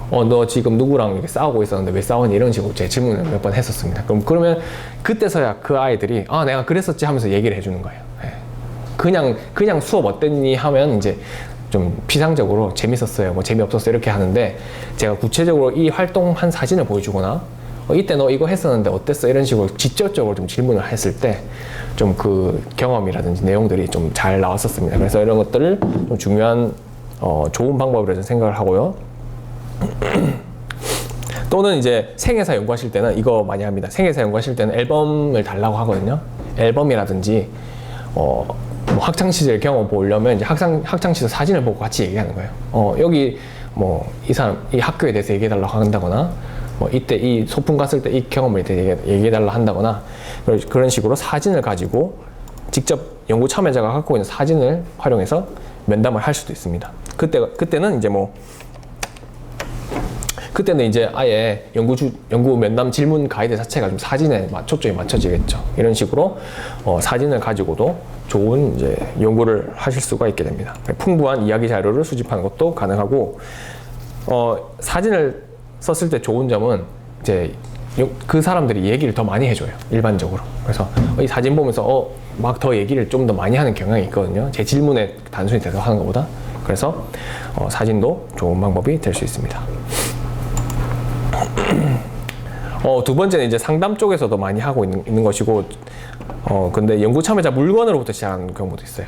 너 지금 누구랑 이렇게 싸우고 있었는데 왜 싸웠니? 이런 식으로 제 질문을 몇 번 했었습니다. 그러면 그때서야 그 아이들이 내가 그랬었지 하면서 얘기를 해주는 거예요. 그냥 수업 어땠니 하면 이제 좀 피상적으로 재밌었어요, 뭐 재미없었어요 이렇게 하는데 제가 구체적으로 이 활동한 사진을 보여주거나 이때 너 이거 했었는데 어땠어? 이런 식으로 직접적으로 좀 질문을 했을 때 좀 그 경험이라든지 내용들이 좀 잘 나왔었습니다. 그래서 이런 것들을 좀 중요한 좋은 방법이라고 생각을 하고요. 또는 이제 생애사 연구하실 때는 이거 많이 합니다. 생애사 연구하실 때는 앨범을 달라고 하거든요. 앨범이라든지 뭐 학창시절 경험 보려면 이제 학창시절 사진을 보고 같이 얘기하는 거예요. 여기 뭐 이 학교에 대해서 얘기해달라고 한다거나 뭐 이때 이 소풍 갔을 때 이 경험에 대해 얘기해달라 한다거나 그런 식으로 사진을 가지고 직접 연구 참여자가 갖고 있는 사진을 활용해서 면담을 할 수도 있습니다. 그때는 이제 아예 연구 면담 질문 가이드 자체가 좀 사진에 초점이 맞춰지겠죠. 이런 식으로 사진을 가지고도 좋은 이제 연구를 하실 수가 있게 됩니다. 풍부한 이야기 자료를 수집하는 것도 가능하고 사진을 썼을 때 좋은 점은 이제 그 사람들이 얘기를 더 많이 해줘요. 일반적으로. 그래서 이 사진 보면서 막 더 얘기를 좀 더 많이 하는 경향이 있거든요. 제 질문에 단순히 대답하는 것보다. 그래서 사진도 좋은 방법이 될 수 있습니다. 두 번째는 이제 상담 쪽에서도 많이 하고 있는 것이고, 근데 연구 참여자 물건으로부터 시작하는 경우도 있어요.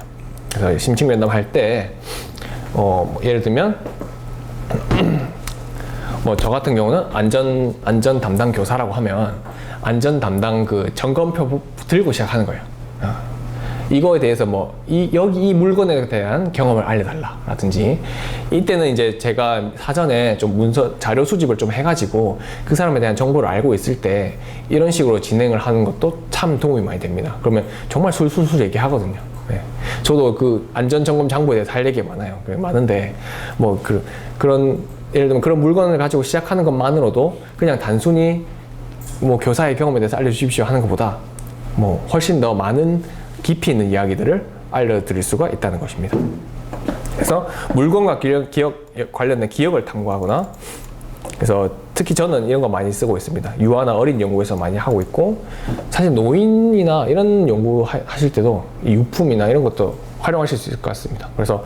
그래서 심층 면담 할 때, 예를 들면, 저 같은 경우는 안전 담당 교사라고 하면, 안전 담당 그 점검표 들고 시작하는 거예요. 이거에 대해서 여기 이 물건에 대한 경험을 알려달라라든지, 이때는 이제 제가 사전에 좀 문서 자료 수집을 좀 해가지고 그 사람에 대한 정보를 알고 있을 때 이런 식으로 진행을 하는 것도 참 도움이 많이 됩니다. 그러면 정말 술술술 얘기하거든요. 네. 저도 그 안전점검 장부에 대해서 할 얘기가 많은데 그런 예를 들면 그런 물건을 가지고 시작하는 것만으로도 그냥 단순히 교사의 경험에 대해서 알려주십시오 하는 것보다 훨씬 더 많은 깊이 있는 이야기들을 알려드릴 수가 있다는 것입니다. 그래서 물건과 기억 관련된 기억을 탐구하거나, 그래서 특히 저는 이런 거 많이 쓰고 있습니다. 유아나 어린 연구에서 많이 하고 있고, 사실 노인이나 이런 연구 하실 때도 이 유품이나 이런 것도 활용하실 수 있을 것 같습니다. 그래서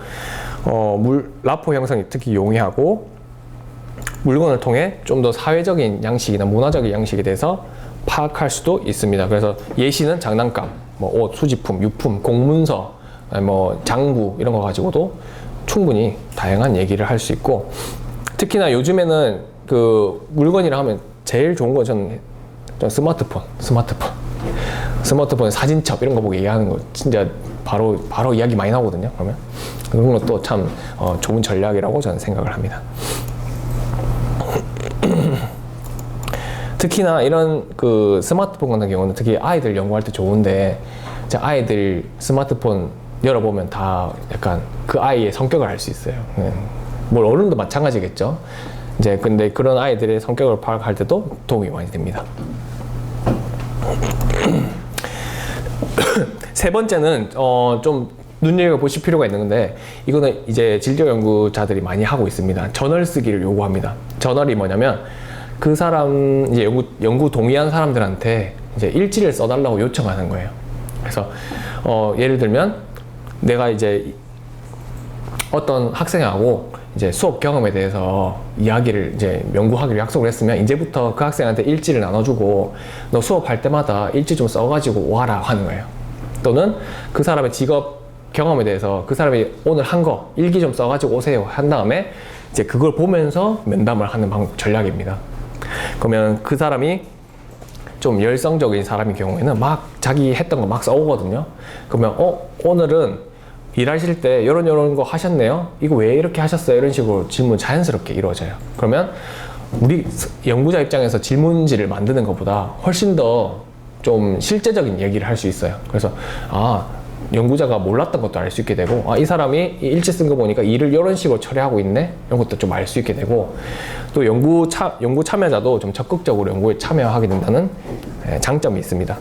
라포 형성이 특히 용이하고, 물건을 통해 좀 더 사회적인 양식이나 문화적인 양식에 대해서 파악할 수도 있습니다. 그래서 예시는 장난감, 옷, 수집품, 유품, 공문서, 장부 이런 거 가지고도 충분히 다양한 얘기를 할 수 있고, 특히나 요즘에는 그 물건이라 하면 제일 좋은 건 저는 스마트폰 사진첩 이런 거 보고 얘기하는 거 진짜 바로 이야기 많이 나오거든요. 그러면 그런 것도 참 좋은 전략이라고 저는 생각을 합니다. 특히나 이런 그 스마트폰 같은 경우는 특히 아이들 연구할 때 좋은데, 아이들 스마트폰 열어보면 다 약간 그 아이의 성격을 알 수 있어요. 어른도 마찬가지겠죠. 근데 그런 아이들의 성격을 파악할 때도 도움이 많이 됩니다. 세 번째는 좀 눈여겨보실 필요가 있는 건데, 이거는 이제 진료 연구자들이 많이 하고 있습니다. 저널 쓰기를 요구합니다. 저널이 뭐냐면 그 사람 이제 연구 동의한 사람들한테 이제 일지를 써달라고 요청하는 거예요. 그래서 예를 들면 내가 이제 어떤 학생하고 이제 수업 경험에 대해서 이야기를 이제 연구하기로 약속을 했으면, 이제부터 그 학생한테 일지를 나눠주고 너 수업할 때마다 일지 좀 써가지고 와라 하는 거예요. 또는 그 사람의 직업 경험에 대해서 그 사람이 오늘 한 거 일기 좀 써가지고 오세요 한 다음에 이제 그걸 보면서 면담을 하는 전략입니다. 그러면 그 사람이 좀 열성적인 사람인 경우에는 막 자기 했던 거 막 써오거든요. 그러면 오늘은 일하실 때 이런 거 하셨네요? 이거 왜 이렇게 하셨어요? 이런 식으로 질문 자연스럽게 이루어져요. 그러면 우리 연구자 입장에서 질문지를 만드는 것보다 훨씬 더 좀 실제적인 얘기를 할 수 있어요. 그래서 연구자가 몰랐던 것도 알 수 있게 되고, 이 사람이 일지 쓴 거 보니까 일을 이런 식으로 처리하고 있네? 이런 것도 좀 알 수 있게 되고, 또 연구 참여자도 좀 적극적으로 연구에 참여하게 된다는 장점이 있습니다.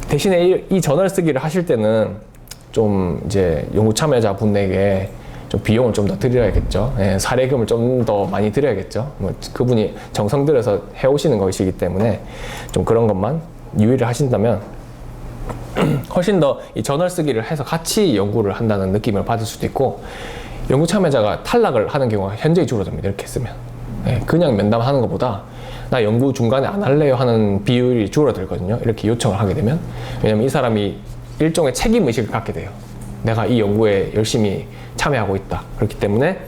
대신에 이 저널 쓰기를 하실 때는 좀 이제 연구 참여자 분에게 좀 비용을 좀 더 드려야겠죠. 사례금을 좀 더 많이 드려야겠죠. 그분이 정성 들여서 해오시는 것이기 때문에 좀 그런 것만 유의를 하신다면 훨씬 더 이 저널 쓰기를 해서 같이 연구를 한다는 느낌을 받을 수도 있고, 연구 참여자가 탈락을 하는 경우가 현저히 줄어듭니다. 이렇게 쓰면 그냥 면담하는 것보다 나 연구 중간에 안 할래요 하는 비율이 줄어들거든요. 이렇게 요청을 하게 되면. 왜냐면 이 사람이 일종의 책임의식을 갖게 돼요. 내가 이 연구에 열심히 참여하고 있다. 그렇기 때문에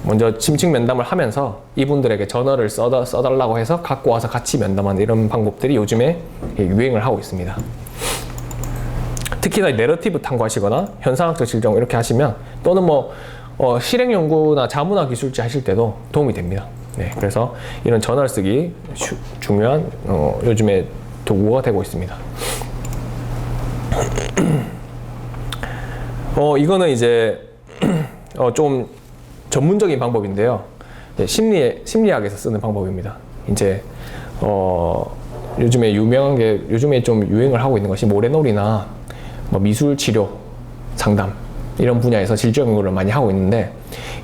먼저 심층 면담을 하면서 이분들에게 저널을 써달라고 해서 갖고 와서 같이 면담하는 이런 방법들이 요즘에 유행을 하고 있습니다. 특히나 내러티브 탐구하시거나 현상학적 실정 이렇게 하시면, 또는 실행 연구나 자문화 기술지 하실 때도 도움이 됩니다. 그래서 이런 저널 쓰기 중요한 요즘에 도구가 되고 있습니다. 이거는 이제 좀 전문적인 방법인데요. 심리학에서 쓰는 방법입니다. 이제 요즘에 좀 유행을 하고 있는 것이 모래놀이나 미술 치료 상담 이런 분야에서 질적 연구를 많이 하고 있는데,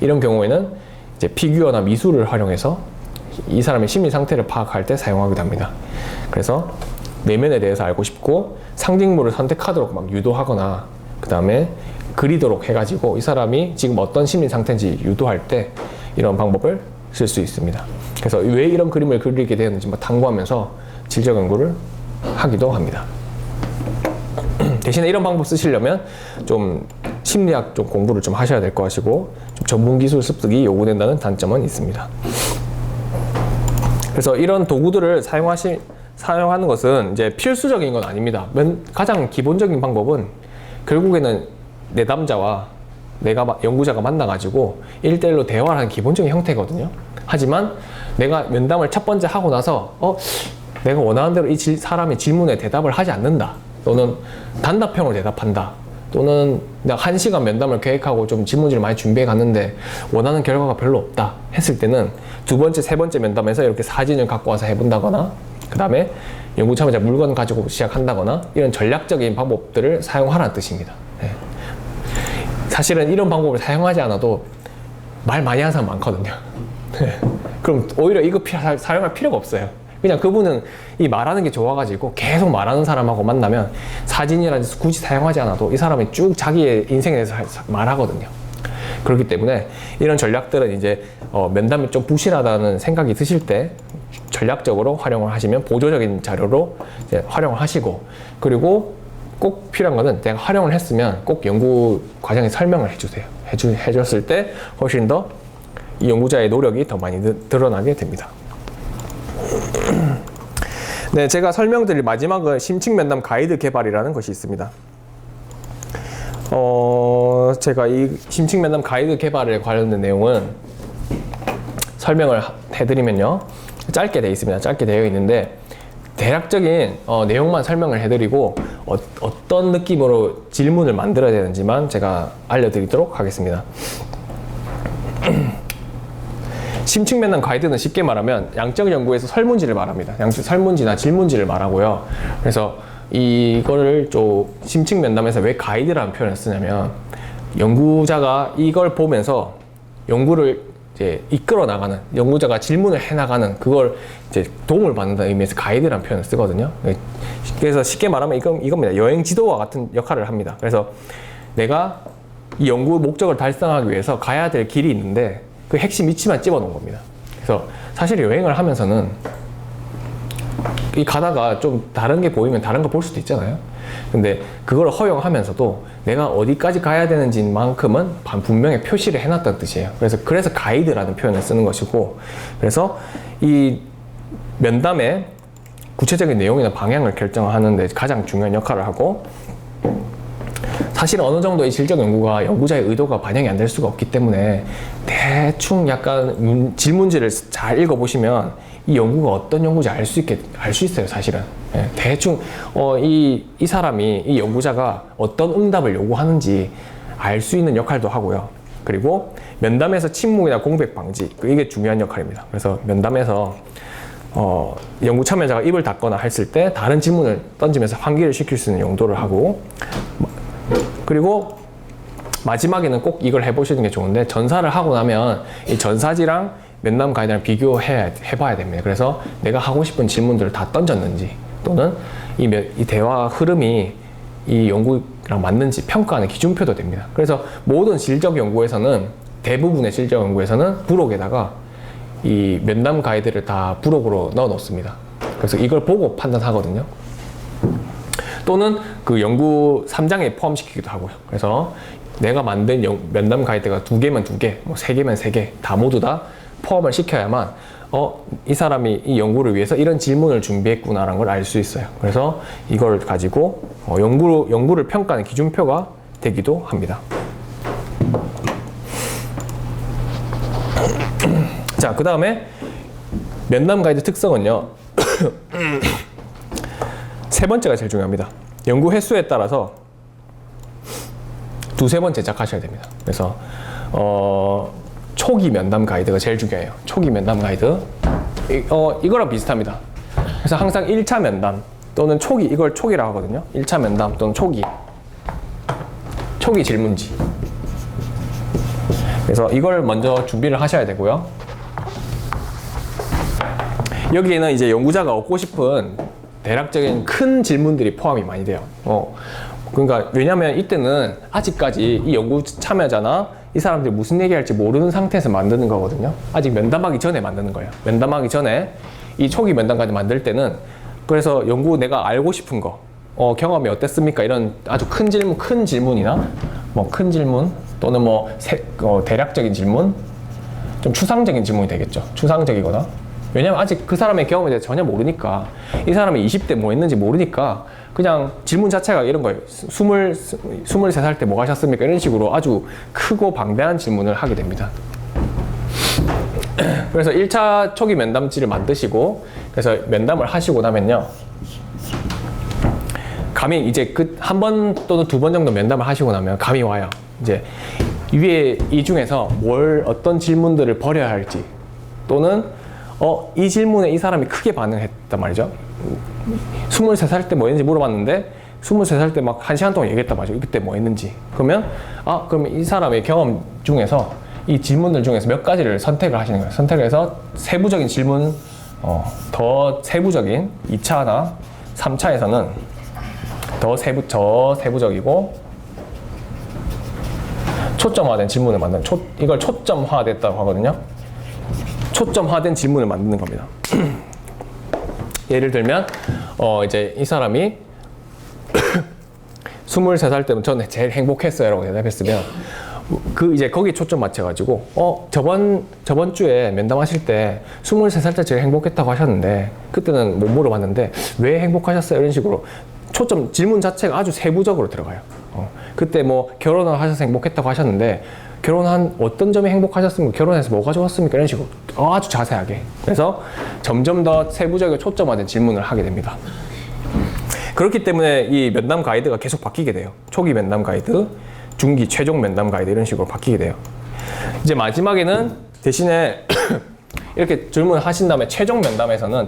이런 경우에는 이제 피규어나 미술을 활용해서 이 사람의 심리 상태를 파악할 때 사용하기도 합니다. 그래서 내면에 대해서 알고 싶고 상징물을 선택하도록 막 유도하거나, 그 다음에 그리도록 해가지고 이 사람이 지금 어떤 심리 상태인지 유도할 때 이런 방법을 쓸 수 있습니다. 그래서 왜 이런 그림을 그리게 되었는지 뭐 탐구하면서 질적 연구를 하기도 합니다. 대신에 이런 방법 쓰시려면 좀 심리학 좀 공부를 좀 하셔야 될 것 같고 좀 전문 기술 습득이 요구된다는 단점은 있습니다. 그래서 이런 도구들을 사용하는 것은 이제 필수적인 건 아닙니다. 가장 기본적인 방법은 결국에는 내담자와 연구자가 만나가지고 1대1로 대화를 하는 기본적인 형태거든요. 하지만 내가 면담을 첫 번째 하고 나서 내가 원하는 대로 이 사람의 질문에 대답을 하지 않는다. 또는 단답형으로 대답한다. 또는 내가 1시간 면담을 계획하고 좀 질문지를 많이 준비해 갔는데 원하는 결과가 별로 없다 했을 때는 두 번째, 세 번째 면담에서 이렇게 사진을 갖고 와서 해본다거나 그 다음에 연구 참여자 물건 가지고 시작한다거나 이런 전략적인 방법들을 사용하라는 뜻입니다. 네. 사실은 이런 방법을 사용하지 않아도 말 많이 하는 사람 많거든요. 네. 그럼 오히려 이거 사용할 필요가 없어요. 그냥 그분은 이 말하는 게 좋아가지고 계속 말하는 사람하고 만나면 사진이라든지 굳이 사용하지 않아도 이 사람이 쭉 자기의 인생에 대해서 말하거든요. 그렇기 때문에 이런 전략들은 이제 면담이 좀 부실하다는 생각이 드실 때 전략적으로 활용을 하시면 보조적인 자료로 이제 활용을 하시고, 그리고 꼭 필요한 거는 내가 활용을 했으면 꼭 연구 과정에 설명을 해주세요. 해줬을 때 훨씬 더 이 연구자의 노력이 더 많이 드러나게 됩니다. 네, 제가 설명드릴 마지막은 심층 면담 가이드 개발이라는 것이 있습니다. 제가 이 심층 면담 가이드 개발에 관련된 내용은 설명을 해드리면요, 짧게 되어 있습니다. 짧게 되어 있는데 대략적인 내용만 설명을 해드리고 어떤 느낌으로 질문을 만들어야 되는지만 제가 알려드리도록 하겠습니다. 심층 면담 가이드는 쉽게 말하면 양적 연구에서 설문지를 말합니다. 설문지나 질문지를 말하고요. 그래서 이거를 좀 심층 면담에서 왜 가이드라는 표현을 쓰냐면 연구자가 이걸 보면서 연구를 이제 이끌어 나가는, 연구자가 질문을 해 나가는 그걸 이제 도움을 받는다는 의미에서 가이드라는 표현을 쓰거든요. 그래서 쉽게 말하면 이겁니다. 여행 지도와 같은 역할을 합니다. 그래서 내가 이 연구 목적을 달성하기 위해서 가야 될 길이 있는데 그 핵심 위치만 집어 놓은 겁니다. 그래서 사실 여행을 하면서는 이 가다가 좀 다른 게 보이면 다른 거 볼 수도 있잖아요. 근데 그걸 허용하면서도 내가 어디까지 가야 되는지만큼은 분명히 표시를 해놨다는 뜻이에요. 그래서 가이드라는 표현을 쓰는 것이고, 그래서 이 면담의 구체적인 내용이나 방향을 결정하는 데 가장 중요한 역할을 하고, 사실 어느 정도의 질적 연구가 연구자의 의도가 반영이 안 될 수가 없기 때문에 대충 약간 질문지를 잘 읽어보시면 이 연구가 어떤 연구인지 알 수 있어요, 사실은. 예, 대충 이 사람이, 이 연구자가 어떤 응답을 요구하는지 알 수 있는 역할도 하고요. 그리고 면담에서 침묵이나 공백 방지, 이게 중요한 역할입니다. 그래서 면담에서 연구 참여자가 입을 닫거나 했을 때 다른 질문을 던지면서 환기를 시킬 수 있는 용도를 하고, 그리고 마지막에는 꼭 이걸 해보시는 게 좋은데, 전사를 하고 나면 이 전사지랑 면담 가이드랑 해봐야 됩니다. 그래서 내가 하고 싶은 질문들을 다 던졌는지, 또는 이 대화 흐름이 이 연구랑 맞는지 평가하는 기준표도 됩니다. 그래서 모든 질적 연구에서는, 대부분의 질적 연구에서는 부록에다가 이 면담 가이드를 다 부록으로 넣어 놓습니다. 그래서 이걸 보고 판단하거든요. 또는 그 연구 3장에 포함시키기도 하고요. 그래서 내가 만든 면담 가이드가 2개면 2개, 뭐 3개면 3개, 다 모두 다 포함을 시켜야만 이 사람이 이 연구를 위해서 이런 질문을 준비했구나라는 걸 알 수 있어요. 그래서 이걸 가지고 연구를 평가하는 기준표가 되기도 합니다. 자, 그 다음에 면담 가이드 특성은요. 세 번째가 제일 중요합니다. 연구 횟수에 따라서 2-3번 제작하셔야 됩니다. 그래서 초기 면담 가이드가 제일 중요해요. 초기 면담 가이드. 이거랑 비슷합니다. 그래서 항상 1차 면담 또는 초기, 이걸 초기라고 하거든요. 1차 면담 또는 초기 질문지. 그래서 이걸 먼저 준비를 하셔야 되고요. 여기에는 이제 연구자가 얻고 싶은 대략적인 큰 질문들이 포함이 많이 돼요. 그러니까 왜냐면 이때는 아직까지 이 연구 참여자나 이 사람들이 무슨 얘기할지 모르는 상태에서 만드는 거거든요. 아직 면담하기 전에 만드는 거예요. 면담하기 전에 이 초기 면담까지 만들 때는 그래서 연구 내가 알고 싶은 거, 경험이 어땠습니까? 이런 아주 큰 질문이나 뭐 큰 질문 또는 뭐 대략적인 질문, 좀 추상적인 질문이 되겠죠. 추상적이거나. 왜냐면 아직 그 사람의 경험에 대해서 전혀 모르니까, 이 사람이 20대 뭐 했는지 모르니까 그냥 질문 자체가 이런 거예요. 23살 때 뭐 하셨습니까? 이런 식으로 아주 크고 방대한 질문을 하게 됩니다. 그래서 1차 초기 면담지를 만드시고, 그래서 면담을 하시고 나면요, 감이 이제 한 번 또는 두 번 정도 면담을 하시고 나면 감이 와요. 이제 위에 이 중에서 어떤 질문들을 버려야 할지, 또는 이 질문에 이 사람이 크게 반응했단 말이죠. 23살 때 뭐 했는지 물어봤는데 23살 때 막 1시간 동안 얘기했단 말이죠. 그때 뭐 했는지. 그러면 그러면 이 사람의 경험 중에서 이 질문들 중에서 몇 가지를 선택을 하시는 거예요. 선택을 해서 세부적인 질문, 더 세부적인 2차나 3차에서는 더 세부적이고 초점화된 질문을 만드는, 이걸 초점화됐다고 하거든요. 초점화된 질문을 만드는 겁니다. 예를 들면 이제 이 사람이 23살 때면 저는 제일 행복했어요 라고 대답했으면 이제 거기에 초점 맞춰가지고 저번 주에 면담하실 때 23살 때 제일 행복했다고 하셨는데 그때는 못 물어봤는데 왜 행복하셨어요? 이런 식으로 질문 자체가 아주 세부적으로 들어가요. 그때 뭐 결혼을 하셔서 행복했다고 하셨는데 결혼한 어떤 점이 행복하셨습니까? 결혼해서 뭐가 좋았습니까? 이런 식으로 아주 자세하게. 그래서 점점 더 세부적이고 초점화된 질문을 하게 됩니다. 그렇기 때문에 이 면담 가이드가 계속 바뀌게 돼요. 초기 면담 가이드, 중기, 최종 면담 가이드 이런 식으로 바뀌게 돼요. 이제 마지막에는 대신에 이렇게 질문을 하신 다음에 최종 면담에서는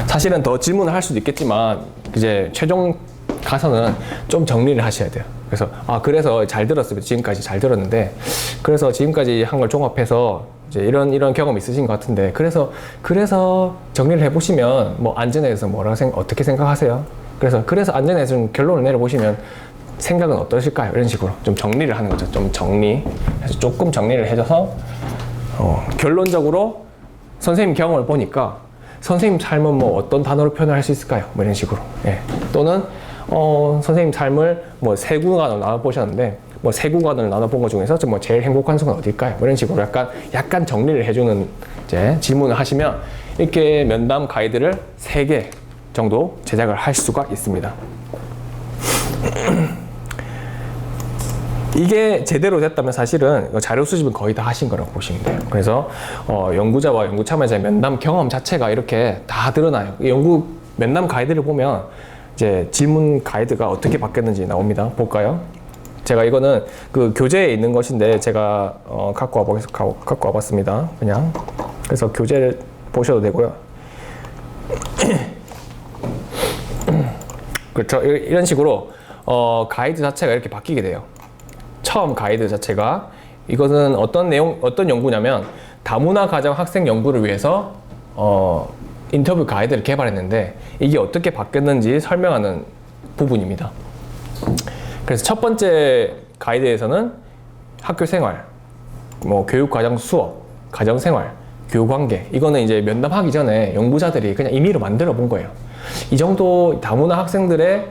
사실은 더 질문을 할 수도 있겠지만 이제 최종 가서는 좀 정리를 하셔야 돼요. 그래서 잘 들었습니다. 지금까지 잘 들었는데 그래서 지금까지 한 걸 종합해서 이제 이런 경험 있으신 것 같은데 그래서 정리를 해보시면 뭐 안전에 대해서 어떻게 생각하세요? 그래서 안전에 대해서 좀 결론을 내려보시면 생각은 어떠실까요? 이런 식으로 좀 정리를 하는 거죠. 좀 그래서 조금 정리를 해줘서 결론적으로 선생님 경험을 보니까 선생님 삶은 뭐 어떤 단어로 표현할 수 있을까요? 뭐 이런 식으로. 예. 또는 선생님 삶을 뭐 세 구간으로 나눠보셨는데 뭐 세 구간을 나눠본 것 중에서 뭐 제일 행복한 순간 어딜까요? 뭐 이런 식으로 약간 정리를 해주는 이제 질문을 하시면 이렇게 면담 가이드를 3개 정도 제작을 할 수가 있습니다. 이게 제대로 됐다면 사실은 자료 수집은 거의 다 하신 거라고 보시면 돼요. 그래서 연구자와 연구 참여자의 면담 경험 자체가 이렇게 다 드러나요. 연구 면담 가이드를 보면 이제 질문 가이드가 어떻게 바뀌었는지 나옵니다. 볼까요? 제가 이거는 그 교재에 있는 것인데 제가 갖고 와봤습니다. 그냥. 그래서 교재를 보셔도 되고요. 그렇죠. 이런 식으로 가이드 자체가 이렇게 바뀌게 돼요. 처음 가이드 자체가 이것은 어떤 연구냐면 다문화 가정 학생 연구를 위해서 인터뷰 가이드를 개발했는데 이게 어떻게 바뀌었는지 설명하는 부분입니다. 그래서 첫 번째 가이드에서는 학교 생활, 뭐 교육 과정 수업, 가정 생활, 교육 관계 이거는 이제 면담하기 전에 연구자들이 그냥 임의로 만들어 본 거예요. 이 정도 다문화 학생들의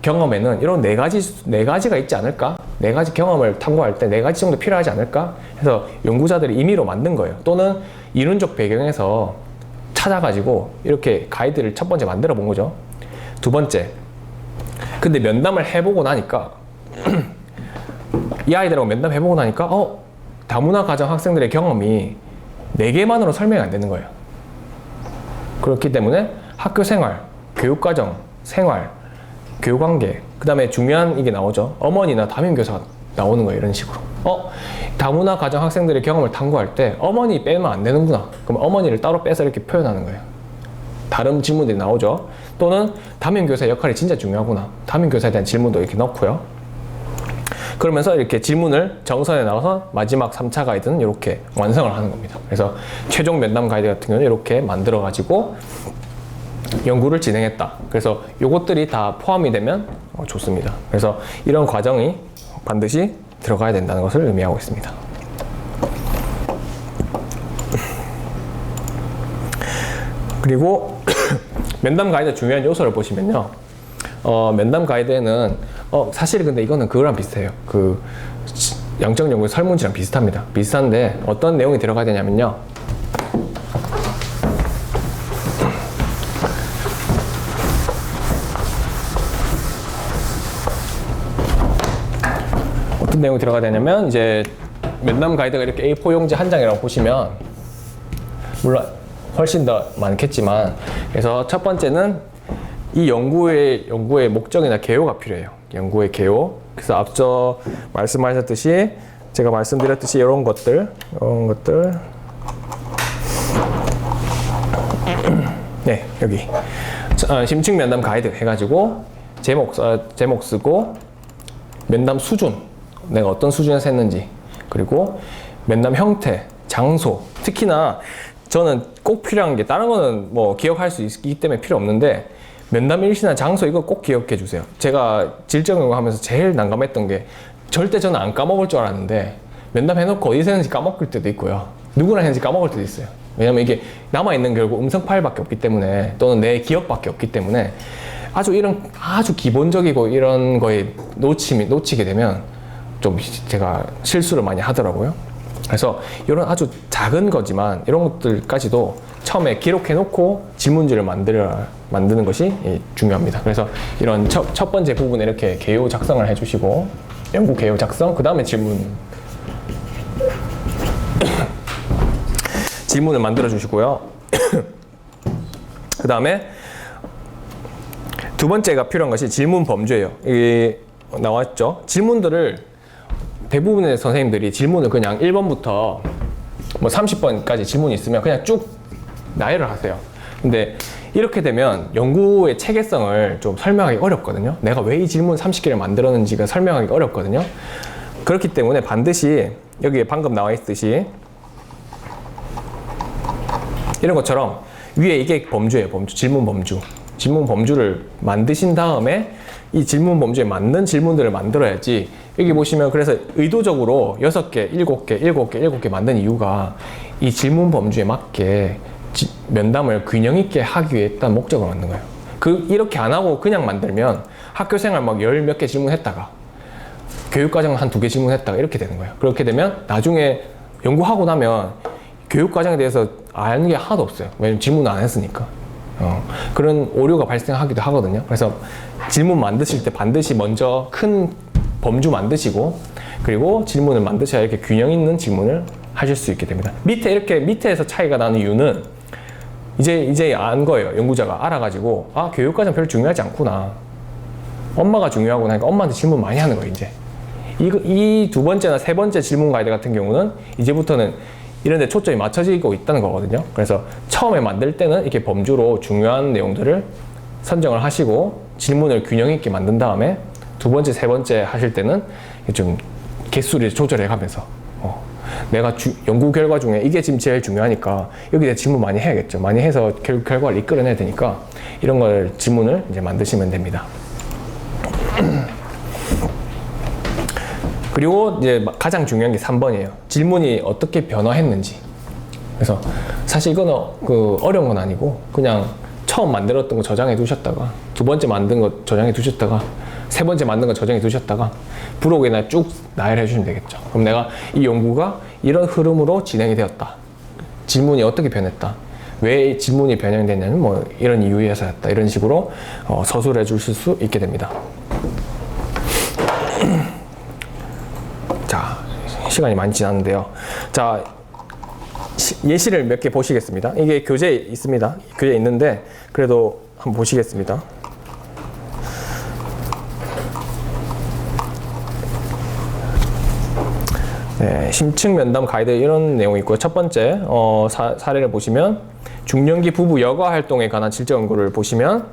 경험에는 이런 네 가지가 있지 않을까? 4가지 경험을 탐구할 때 4가지 정도 필요하지 않을까? 해서 연구자들이 임의로 만든 거예요. 또는 이론적 배경에서 찾아가지고 이렇게 가이드를 첫 번째 만들어 본 거죠. 두 번째, 근데 면담을 해보고 나니까 이 아이들하고 면담해보고 나니까 다문화 가정 학생들의 경험이 4개만으로 설명이 안 되는 거예요. 그렇기 때문에 학교 생활, 교육 과정, 생활, 교육관계, 그 다음에 중요한 이게 나오죠. 어머니나 담임교사가 나오는 거예요. 이런 식으로. 다문화 가정 학생들의 경험을 탐구할 때 어머니 빼면 안 되는구나. 그럼 어머니를 따로 빼서 이렇게 표현하는 거예요. 다른 질문들이 나오죠. 또는 담임교사의 역할이 진짜 중요하구나. 담임교사에 대한 질문도 이렇게 넣고요. 그러면서 이렇게 질문을 정선에 나와서 마지막 3차 가이드는 이렇게 완성을 하는 겁니다. 그래서 최종 면담 가이드 같은 경우는 이렇게 만들어 가지고 연구를 진행했다. 그래서 요것들이 다 포함이 되면 좋습니다. 그래서 이런 과정이 반드시 들어가야 된다는 것을 의미하고 있습니다. 그리고 면담 가이드 중요한 요소를 보시면요. 면담 가이드에는 사실 근데 이거는 그거랑 비슷해요. 그 양적 연구의 설문지랑 비슷합니다. 비슷한데 어떤 내용이 들어가야 되냐면요. 어떤 내용이 들어가야 되냐면 이제 면담 가이드가 이렇게 A4 용지 한 장이라고 보시면 물론 훨씬 더 많겠지만 그래서 첫 번째는 이 연구의 목적이나 개요가 필요해요. 연구의 개요. 그래서 앞서 말씀하셨듯이 제가 말씀드렸듯이 이런 것들 네 여기 심층 면담 가이드 해가지고 제목 쓰고 면담 수준 내가 어떤 수준에서 했는지 그리고 면담 형태 장소 특히나 저는 꼭 필요한 게 다른 거는 뭐 기억할 수 있기 때문에 필요 없는데 면담 일시나 장소 이거 꼭 기억해 주세요. 제가 질적 연구하면서 제일 난감했던 게 절대 저는 안 까먹을 줄 알았는데 면담 해놓고 어디서 했는지 까먹을 때도 있고요. 누구랑 했는지 까먹을 때도 있어요. 왜냐면 이게 남아있는 결국 음성 파일밖에 없기 때문에 또는 내 기억밖에 없기 때문에 아주 기본적이고 이런 거에 놓치게 되면 좀 제가 실수를 많이 하더라고요. 그래서 이런 아주 작은 거지만 이런 것들까지도 처음에 기록해 놓고 질문지를 만드는 것이 중요합니다. 그래서 이런 첫 번째 부분에 이렇게 개요 작성을 해주시고 연구 개요 작성 그 다음에 질문을 만들어 주시고요. 그 다음에 두 번째가 필요한 것이 질문 범주예요. 이게 나왔죠. 질문들을 대부분의 선생님들이 질문을 그냥 1번부터 뭐 30번까지 질문이 있으면 그냥 쭉 나열을 하세요. 근데 이렇게 되면 연구의 체계성을 좀 설명하기 어렵거든요. 내가 왜 이 질문 30개를 만들었는지가 설명하기 어렵거든요. 그렇기 때문에 반드시 여기에 방금 나와 있듯이 이런 것처럼 위에 이게 범주예요. 질문 범주. 질문 범주를 만드신 다음에 이 질문 범주에 맞는 질문들을 만들어야지. 여기 보시면 그래서 의도적으로 6개, 7개 만든 이유가 이 질문 범주에 맞게 면담을 균형 있게 하기 위해 했던 목적을 만든 거예요. 이렇게 안 하고 그냥 만들면 학교 생활 막 10 몇 개 질문했다가 교육과정 한 2개 질문했다가 이렇게 되는 거예요. 그렇게 되면 나중에 연구하고 나면 교육과정에 대해서 아는 게 하나도 없어요. 왜냐면 질문을 안 했으니까. 그런 오류가 발생하기도 하거든요. 그래서 질문 만드실 때 반드시 먼저 큰 범주 만드시고 그리고 질문을 만드셔야 이렇게 균형 있는 질문을 하실 수 있게 됩니다. 밑에서 차이가 나는 이유는 이제 안 거예요. 연구자가 알아가지고 교육과정 별로 중요하지 않구나. 엄마가 중요하구나 하니까 엄마한테 질문 많이 하는 거예요. 이제 이 두 번째나 세 번째 질문 가이드 같은 경우는 이제부터는 이런 데 초점이 맞춰지고 있다는 거거든요. 그래서 처음에 만들 때는 이렇게 범주로 중요한 내용들을 선정을 하시고 질문을 균형 있게 만든 다음에 두 번째, 세 번째 하실 때는 좀 개수를 조절해 가면서 내가 연구 결과 중에 이게 지금 제일 중요하니까 여기에 질문 많이 해야겠죠. 많이 해서 결과를 이끌어내야 되니까 이런 걸 질문을 이제 만드시면 됩니다. 그리고 이제 가장 중요한 게 3번이에요. 질문이 어떻게 변화했는지. 그래서 사실 이거는 어려운 건 아니고 그냥 처음 만들었던 거 저장해 두셨다가 두 번째 만든 거 저장해 두셨다가 세 번째 만든 거 저장해 두셨다가 브로그에나 쭉 나열해 주시면 되겠죠. 그럼 내가 이 연구가 이런 흐름으로 진행이 되었다. 질문이 어떻게 변했다. 왜 질문이 변형됐냐면 뭐 이런 이유에서였다. 이런 식으로 서술해 주실 수 있게 됩니다. 자, 시간이 많이 지났는데요. 자, 예시를 몇 개 보시겠습니다. 이게 교재에 있습니다. 교재에 있는데 그래도 한번 보시겠습니다. 네, 심층 면담 가이드 이런 내용이 있고요. 첫 번째 사례를 보시면 중년기 부부 여가 활동에 관한 질적 연구를 보시면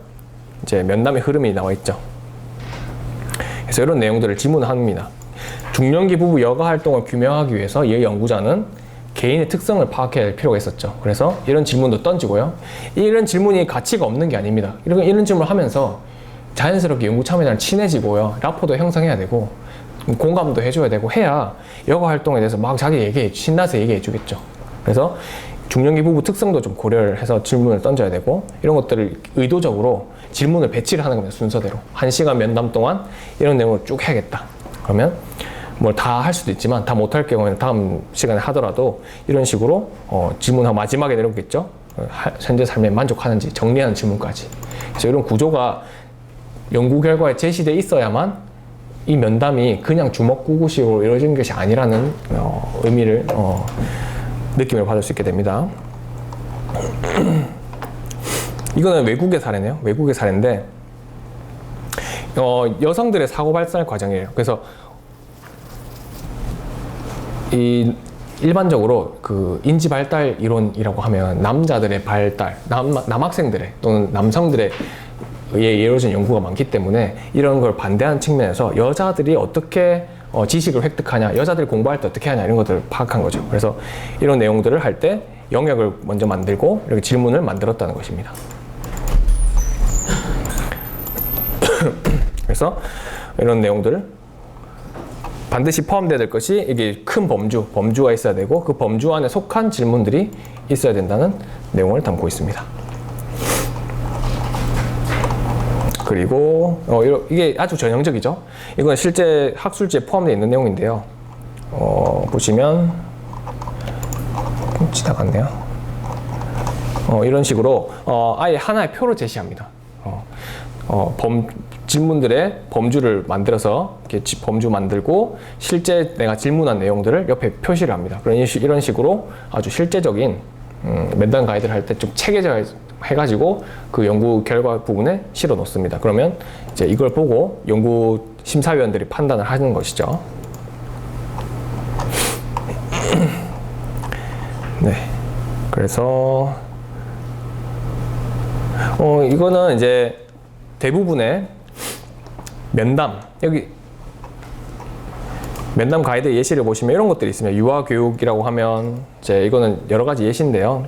이제 면담의 흐름이 나와 있죠. 그래서 이런 내용들을 질문합니다. 중년기 부부 여가 활동을 규명하기 위해서 이 연구자는 개인의 특성을 파악해야 할 필요가 있었죠. 그래서 이런 질문도 던지고요. 이런 질문이 가치가 없는 게 아닙니다. 이런 질문을 하면서 자연스럽게 연구 참여자랑 친해지고요. 라포도 형성해야 되고 공감도 해줘야 되고 해야 여가 활동에 대해서 막 자기 신나서 얘기해 주겠죠. 그래서 중년기 부부 특성도 좀 고려를 해서 질문을 던져야 되고 이런 것들을 의도적으로 질문을 배치를 하는 겁니다. 순서대로 1시간 면담 동안 이런 내용을 쭉 해야겠다. 그러면 뭘 다 할 수도 있지만 다 못할 경우에는 다음 시간에 하더라도 이런 식으로 질문하고 마지막에 내려오겠죠. 현재 삶에 만족하는지 정리하는 질문까지. 그래서 이런 구조가 연구 결과에 제시돼 있어야만 이 면담이 그냥 주먹구구식으로 이루어진 것이 아니라는 의미를 느낌을 받을 수 있게 됩니다. 이거는 외국의 사례네요. 외국의 사례인데 여성들의 사고 발달 과정이에요. 그래서 일반적으로 그 인지 발달 이론이라고 하면 남자들의 발달, 남학생들의 또는 남성들의 의해 이루어진 연구가 많기 때문에 이런 걸 반대하는 측면에서 여자들이 어떻게 지식을 획득하냐, 여자들이 공부할 때 어떻게 하냐 이런 것들을 파악한 거죠. 그래서 이런 내용들을 할 때 영역을 먼저 만들고 이렇게 질문을 만들었다는 것입니다. 그래서 이런 내용들을 반드시 포함되어야 될 것이 이게 큰 범주가 있어야 되고 그 범주 안에 속한 질문들이 있어야 된다는 내용을 담고 있습니다. 그리고 이게 아주 전형적이죠. 이건 실제 학술지에 포함되어 있는 내용인데요. 보시면 지나갔네요. 이런 식으로 아예 하나의 표로 제시합니다. 질문들의 범주를 만들어서 이렇게 범주 만들고 실제 내가 질문한 내용들을 옆에 표시를 합니다. 이런 식으로 아주 실제적인 면담 가이드를 할 때 좀 체계화 해가지고 그 연구 결과 부분에 실어 놓습니다. 그러면 이제 이걸 보고 연구 심사위원들이 판단을 하는 것이죠. 네. 그래서 이거는 이제 대부분의 면담, 여기 면담 가이드 예시를 보시면 이런 것들이 있습니다. 유아교육이라고 하면 이제 이거는 여러 가지 예시인데요.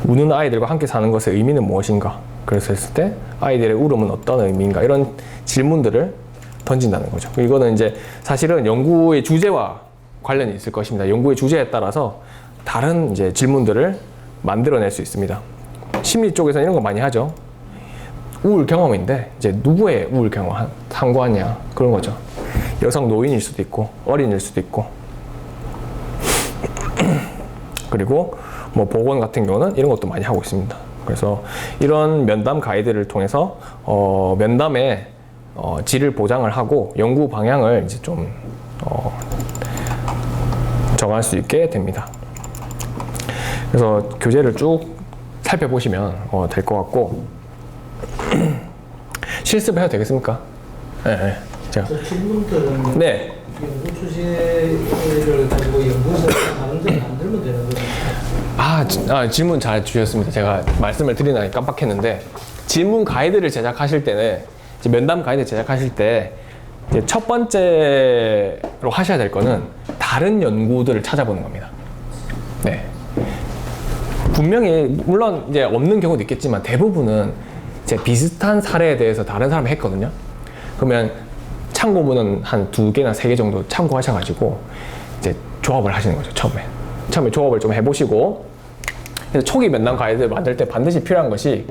우는 아이들과 함께 사는 것의 의미는 무엇인가? 그래서 했을 때 아이들의 울음은 어떤 의미인가? 이런 질문들을 던진다는 거죠. 이거는 이제 사실은 연구의 주제와 관련이 있을 것입니다. 연구의 주제에 따라서 다른 이제 질문들을 만들어낼 수 있습니다. 심리 쪽에서는 이런 거 많이 하죠. 우울 경험인데 이제 누구의 우울 경험 상고하냐 그런 거죠. 여성 노인일 수도 있고 어린일 수도 있고 그리고 뭐 보건 같은 경우는 이런 것도 많이 하고 있습니다. 그래서 이런 면담 가이드를 통해서 면담의 질을 보장을 하고 연구 방향을 이제 좀 정할 수 있게 됩니다. 그래서 교재를 쭉 살펴보시면 될 것 같고 실습해도 되겠습니까? 네. 저 질문들은 네. 연구 주제를 가지고 연구에서 다른 데 만들면 되는 거죠. 질문 잘 주셨습니다. 제가 말씀을 드리나 깜빡했는데 질문 가이드를 제작하실 때는 이제 면담 가이드 제작하실 때 이제 첫 번째로 하셔야 될 거는 다른 연구들을 찾아보는 겁니다. 네. 분명히 물론 이제 없는 경우도 있겠지만 대부분은 이제 비슷한 사례에 대해서 다른 사람이 했거든요. 그러면 참고문은 한 2개나 3개 정도 참고하셔가지고 이제 조합을 하시는 거죠. 처음에 조합을 좀 해보시고 그래서 초기 면담 가이드를 만들 때 반드시 필요한 것이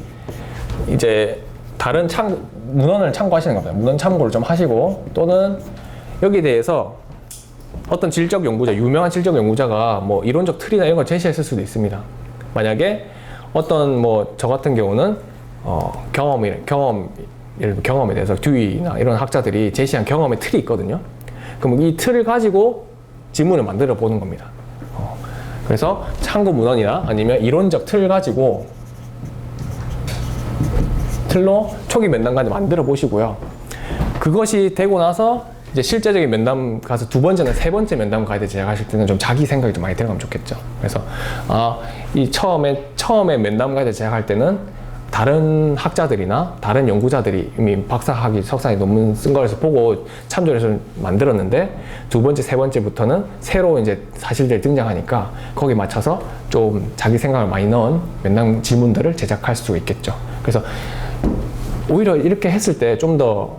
이제 다른 문헌을 참고하시는 겁니다. 문헌 참고를 좀 하시고 또는 여기에 대해서 어떤 질적 연구자, 유명한 질적 연구자가 뭐 이론적 틀이나 이런 걸 제시했을 수도 있습니다. 만약에 어떤 뭐 저 같은 경우는 예를 들어 경험에 대해서 듀이나 이런 학자들이 제시한 경험의 틀이 있거든요. 그럼 이 틀을 가지고 질문을 만들어 보는 겁니다. 그래서 참고 문헌이나 아니면 이론적 틀을 가지고 틀로 초기 면담 가이드 만들어 보시고요. 그것이 되고 나서 이제 실제적인 면담 가서 2번째나 3번째 면담 가이드 제작하실 때는 좀 자기 생각이 좀 많이 들어가면 좋겠죠. 그래서 이 처음에 면담 가이드 제작할 때는 다른 학자들이나 다른 연구자들이 이미 박사학위, 석사학위 논문 쓴 거에서 보고 참조해서 만들었는데 두 번째, 세 번째부터는 새로 이제 사실들이 등장하니까 거기에 맞춰서 좀 자기 생각을 많이 넣은 면담 질문들을 제작할 수 있겠죠. 그래서 오히려 이렇게 했을 때 좀 더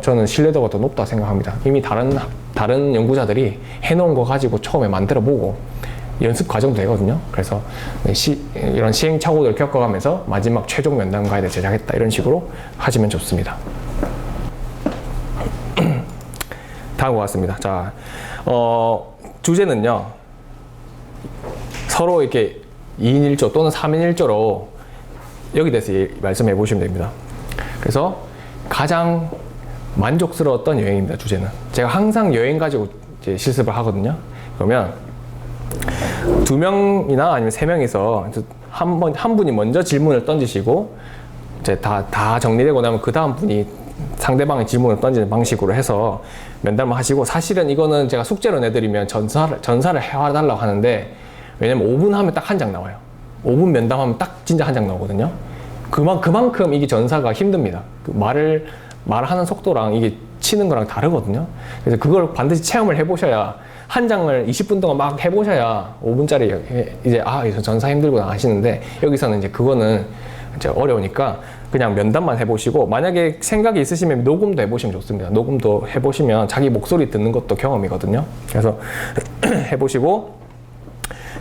저는 신뢰도가 더 높다 생각합니다. 이미 다른 연구자들이 해놓은 거 가지고 처음에 만들어 보고 연습 과정도 되거든요. 그래서 이런 시행착오를 겪어가면서 마지막 최종 면담 가이드 제작했다 이런 식으로 하시면 좋습니다. 다음과 같습니다. 자, 주제는요. 서로 이렇게 2인 1조 또는 3인 1조로 여기 대해서 말씀해 보시면 됩니다. 그래서 가장 만족스러웠던 여행입니다. 주제는. 제가 항상 여행 가지고 이제 실습을 하거든요. 그러면 2명이나 아니면 3명이서 한 분이 먼저 질문을 던지시고 이제 다 정리되고 나면 그 다음 분이 상대방의 질문을 던지는 방식으로 해서 면담을 하시고, 사실은 이거는 제가 숙제로 내드리면 전사를 해달라고 하는데, 왜냐면 5분 하면 딱 한 장 나와요. 5분 면담하면 딱 진짜 한 장 나오거든요. 그만큼 이게 전사가 힘듭니다. 말하는 속도랑 이게 치는 거랑 다르거든요. 그래서 그걸 반드시 체험을 해보셔야, 한 장을 20분 동안 막 해보셔야 5분짜리 이제 전사 힘들구나 하시는데, 여기서는 이제 그거는 이제 어려우니까 그냥 면담만 해보시고, 만약에 생각이 있으시면 녹음도 해보시면 좋습니다. 녹음도 해보시면 자기 목소리 듣는 것도 경험이거든요. 그래서 해보시고,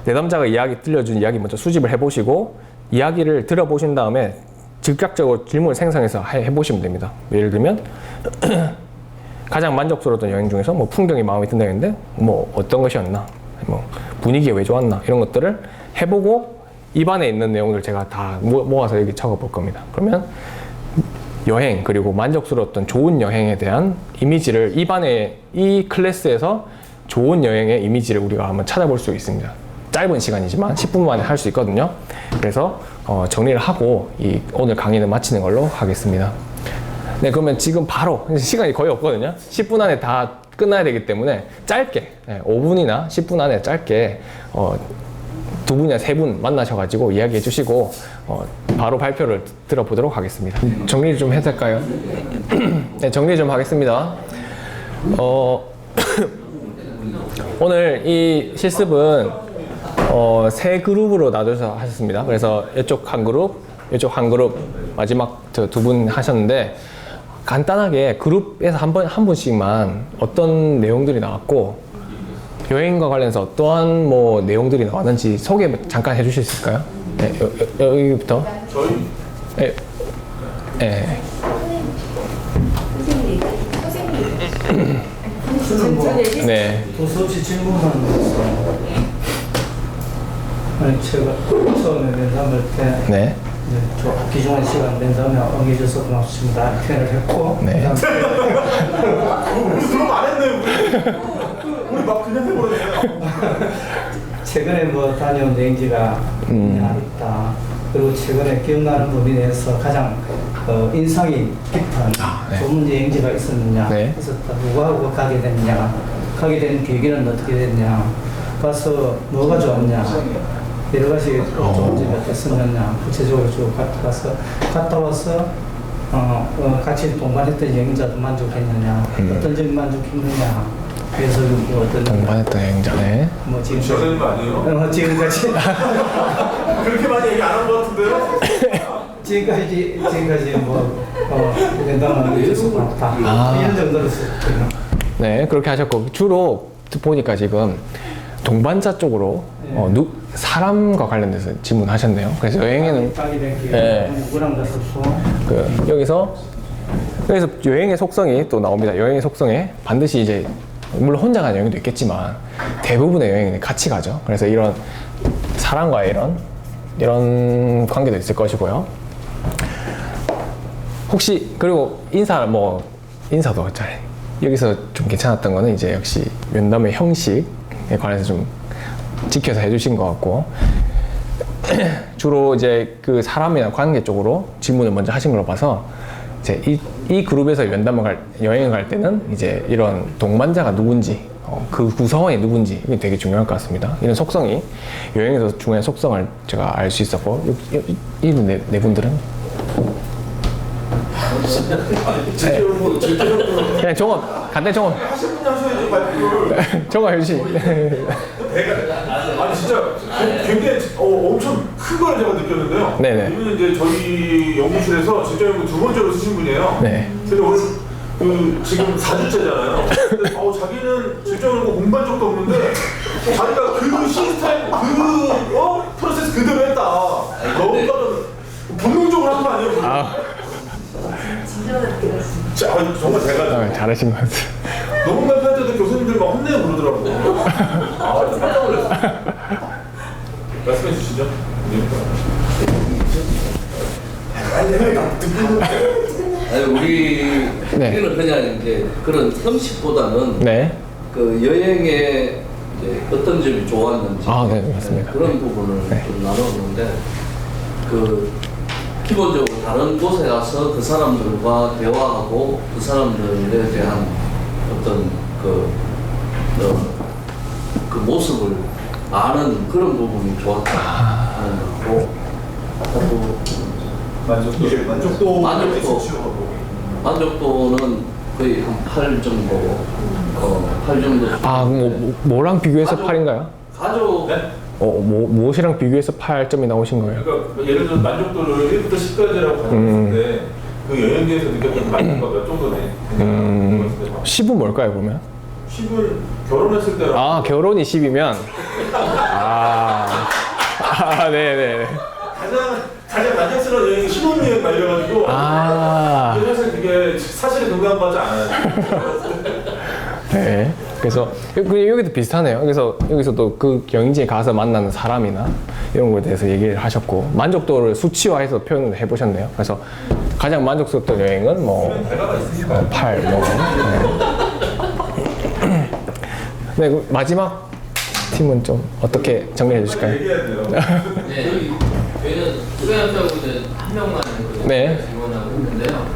내담자가 들려준 이야기 먼저 수집을 해보시고, 이야기를 들어보신 다음에 즉각적으로 질문을 생성해서 해보시면 됩니다. 예를 들면 가장 만족스러웠던 여행 중에서 뭐 풍경이 마음에 든다 했는데 뭐 어떤 것이었나, 뭐 분위기가 왜 좋았나, 이런 것들을 해보고 입안에 있는 내용을 제가 다 모아서 여기 적어볼 겁니다. 그러면 여행, 그리고 만족스러웠던 좋은 여행에 대한 이미지를 이 클래스에서 좋은 여행의 이미지를 우리가 한번 찾아볼 수 있습니다. 짧은 시간이지만 10분 만에 할 수 있거든요. 그래서 정리를 하고 오늘 강의는 마치는 걸로 하겠습니다. 네, 그러면 지금 바로 시간이 거의 없거든요. 10분 안에 다 끝나야 되기 때문에 짧게 5분이나 10분 안에 짧게 2분이나 3분 만나셔가지고 이야기해 주시고 바로 발표를 들어보도록 하겠습니다. 정리 좀 해도 될까요? 네, 정리 좀 하겠습니다. 오늘 이 실습은 3그룹으로 나눠서 하셨습니다. 그래서 이쪽 한 그룹, 이쪽 한 그룹, 마지막 2분 하셨는데, 간단하게 그룹에서 한 분씩만 어떤 내용들이 나왔고 여행과 관련해서 어떠한 뭐 내용들이 나왔는지 소개 잠깐 해주실 수 있을까요? 네, 여기부터. 저희? 네. 네. 선생님. 네. 도수 없이 질문하는 거였어. 아니, 제가 처음에 면담할 때 네. 저 귀중한 시간 면담에 응해줘서 고맙습니다 표현을 했고, 네. 그럼 안 했네, 우리 막 그냥 해버렸네. 최근에 뭐 다녀온 여행지가 있다. 그리고 최근에 기억나는 부분에 대해서 가장 인상이 깊은 네. 좋은 여행지가 있었느냐, 네. 있었다. 누구하고 가게 됐냐, 가게 된 계기는 어떻게 됐냐, 가서 뭐가 좋았냐, 여러 가지 좋은 점이 어땠었느냐, 구체적으로 쭉 갔다 와서 같이 동반했던 여행자도 만족했느냐, 어떤 점이 만족했느냐, 그래서 뭐 어떤 동반했던 여행자네. 뭐 지금 지어내는 거 아니에요? 지금까지 그렇게 많이 얘기 안 한 것 같은데요? 지금까지 뭐 면담을 해줘서 고맙다, 이런 정도로 썼거든요. 네, 그렇게 하셨고, 주로 보니까 지금 동반자 쪽으로 사람과 관련돼서 질문하셨네요. 그래서 여행에는 가게 된 기회, 네. 누구랑 갔었고, 여기서 여행의 속성이 또 나옵니다. 여행의 속성에 반드시 이제 물론 혼자 가는 여행도 있겠지만 대부분의 여행은 같이 가죠. 그래서 이런 사람과의 이런 관계도 있을 것이고요. 혹시 그리고 인사도 잘 여기서 좀 괜찮았던 거는 이제 역시 면담의 형식에 관해서 좀 지켜서 해주신 것 같고, 주로 이제 그 사람이나 관계 쪽으로 질문을 먼저 하신 걸로 봐서 이제 이 그룹에서 여행을 갈 때는 이제 이런 동반자가 누군지, 그 구성원이 누군지 이게 되게 중요할 것 같습니다. 이런 속성이 여행에서 중요한 속성을 제가 알 수 있었고, 이 네 분들은 그냥 종합, 간단히 종합. 하실 분이 하셔야지 발표를. 종합 유지. 아니 진짜 굉장히 엄청 큰 걸 제가 느꼈는데요. 네네. 이분은 이제 저희 연구실에서 직접 연구 두 번째로 쓰신 분이에요. 네. 근데 오늘 그 지금 4주째잖아요. 근데 자기는 직접 연구 공부한 적도 없는데 자기가 그 시스템 프로세스 그대로 했다. 너무나도 본능적으로 한 거 아니에요? 아, 진짜 정말 제가 잘하신 것 같아요. 너무 발표할 때도 교수님들 막 혼내고 그러더라고요. 아, 깜짝 놀랐어요. 말씀해 주시죠. 아니, 우리는 그냥 이제 그런 형식보다는 네. 그 여행의 이제 어떤 점이 좋았는지 아, 네, 맞습니다. 그런 부분을 좀 나눴는데 그 기본적으로 다른 곳에 가서 그 사람들과 대화하고 그 사람들에 대한 어떤 그 모습을 아는 그런 부분이 좋았다 하는 거고 만족도는 거의 한 8 정도 8 정도. 아, 뭐랑 비교해서 가족. 8인가요? 가족. 네? 무엇이랑 비교해서 8점이 나오신 거예요? 그러니까 예를 들어 만족도를 1부터 10까지라고 가정했는데 그 여행지에서 느꼈던 만족도가 몇 정도 되냐? 10은 뭘까요, 그러면? 10은 결혼했을 때랑 아, 결혼이 10이면? 네네. 가장 만족스러운 여행이 신혼여행 말려가지고 아, 사실 그게 사실에 동감하지 않아요. 네. 그래서 여기도 비슷하네요. 그래서 여기서도 그 여행지에 가서 만나는 사람이나 이런 거에 대해서 얘기를 하셨고 만족도를 수치화해서 표현을 해보셨네요. 그래서 가장 만족스러웠던 여행은 뭐 8, 뭐. 네, 그 마지막 팀은 좀 어떻게 정리해 주실까요? 얘기해야 돼요. 네, 저희는 수강자분들 한 명만 네. 지원하고 있는데요.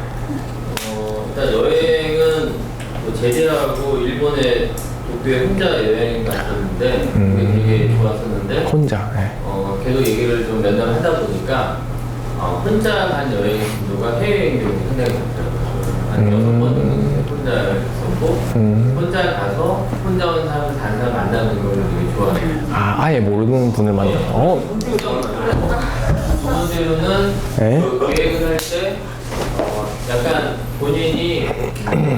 일단 여행은 뭐 제대하고 일본에 도쿄에 혼자 여행 갔었는데 그게 되게 좋았었는데 혼자. 네. 계속 얘기를 좀 몇 년 하다 보니까 혼자 간 여행 빈도가 해외여행 경우 상당히 많더라고요. 한 6번 정도 혼자 갔었고 혼자 가서 혼자 온 사람을 다른 사람 만나는 걸 되게 좋아해요. 아, 아예 모르는 분을 만나. 두 번째로는 네. 그 계획을 할 때 약간 본인이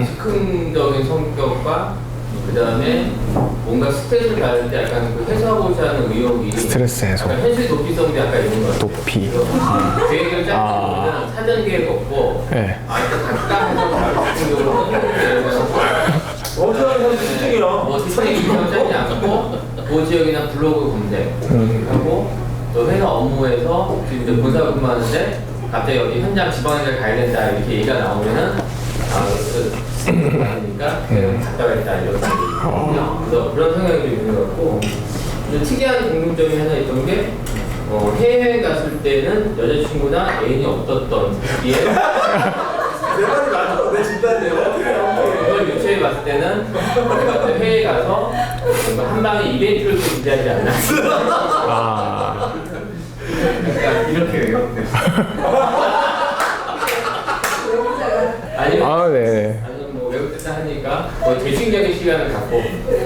즉흥적인 성격과 그 다음에 뭔가 스트레스를 받을 때 약간 그 해소하고자 하는 의욕이 스트레스 해소. 약간 현실 도피성도 약간 있는 것 같아요. 도피. 그래서 계획을 짤 때는 사전 계획 없고 네. 일단 각각 해서 바로 즉흥적으로 어제랑 사실 특징이야. 뭐 디스플레이 일정 짜지 않고 그 지역이나 블로그 검색하고 또 회사 업무에서 지금 이제 본사 근무하는데 갑자기 어디 현장 지방에 가야 된다 이렇게 얘기가 나오면은 그러니까 갔다 와야겠다 이런 얘기거든요. 그래서 그런 성향이 좀 있는 것 같고 특이한 공통점이 하나 있던 게 해외 갔을 때는 여자친구나 애인이 없었던 뒤에 내 말이 맞아. 내 진단이에요. 그걸 유추해 봤을 때는 내가 해외에 가서 뭔가 한 방에 이벤트를 좀 준비하지 않나. 아, 약간 이렇게 아, 네. 아니면 뭐 외국 뜻을 하니까 대중적인 시간을 갖고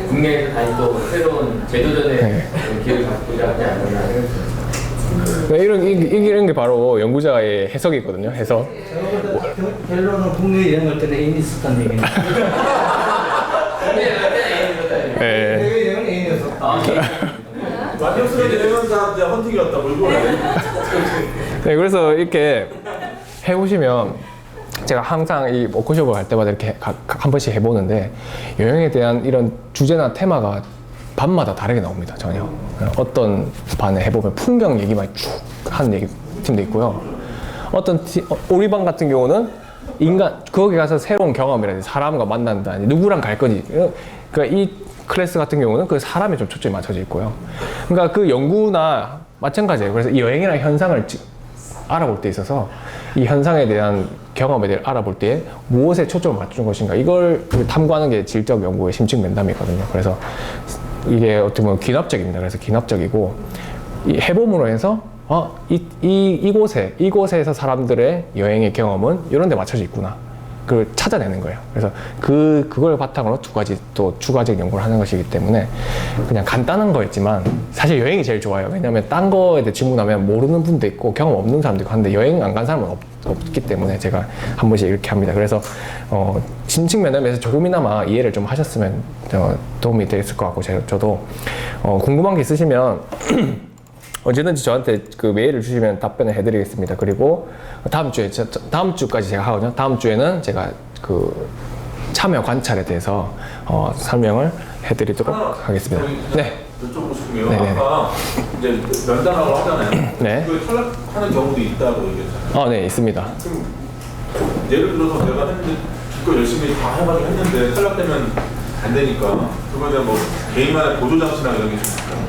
국내에서 다시 또 새로운 재도전의 기회를 갖고자 하지 않나 생각합니다. 네, 이런 게 바로 연구자의 해석이거든요. 해석. 결론은 국내 여행 갈 때는 애인이 있었다는 얘기네. 네. 해외 여행은 애인이 없었다. 만족스러운 여행은 다 이제 헌팅이었다. 뭐 이거 네, 그래서 이렇게 해보시면 제가 항상 이 워크숍을 갈 때마다 이렇게 한 번씩 해보는데 여행에 대한 이런 주제나 테마가 반마다 다르게 나옵니다. 전혀. 어떤 반에 해보면 풍경 얘기만 쭉 하는 얘기 팀도 있고요. 어떤 우리 반 같은 경우는 거기 가서 새로운 경험이라든지 사람과 만난다든지 누구랑 갈 거지. 그러니까 이 클래스 같은 경우는 그 사람에 좀 초점이 맞춰져 있고요. 그러니까 그 연구나 마찬가지예요. 그래서 이 여행이라는 현상을 알아볼 때 있어서 이 현상에 대한 경험에 대해 알아볼 때 무엇에 초점을 맞춘 것인가 이걸 탐구하는 게 질적 연구의 심층 면담이거든요. 그래서 이게 어떻게 보면 귀납적입니다. 그래서 귀납적이고 이 해봄으로 해서 이곳에서 사람들의 여행의 경험은 이런 데 맞춰져 있구나. 그걸 찾아내는 거예요. 그래서 그걸 바탕으로 두 가지 또 추가적 연구를 하는 것이기 때문에 그냥 간단한 거였지만 사실 여행이 제일 좋아요. 왜냐하면 딴 거에 대해 질문하면 모르는 분도 있고 경험 없는 사람도 있고 하는데 여행 안 간 사람은 없기 때문에 제가 한 번씩 이렇게 합니다. 그래서 심층 면담에서 조금이나마 이해를 좀 하셨으면 도움이 됐을 것 같고 저도 궁금한 게 있으시면 언제든지 저한테 그 메일을 주시면 답변을 해드리겠습니다. 그리고 다음 주까지 제가 하거든요. 다음 주에는 제가 그 참여 관찰에 대해서 설명을 해드리도록 하겠습니다. 네. 여쭤보고 싶으면 네네네. 아까 이제 면담하고 하잖아요. 네. 그 탈락하는 경우도 있다고 얘기했잖아요. 네, 있습니다. 그럼 예를 들어서 내가 했는데 기껏 열심히 다 해가지고 했는데 탈락되면 안 되니까 그거에 대한 뭐 개인만의 보조 장치나 이런 게 있을까요?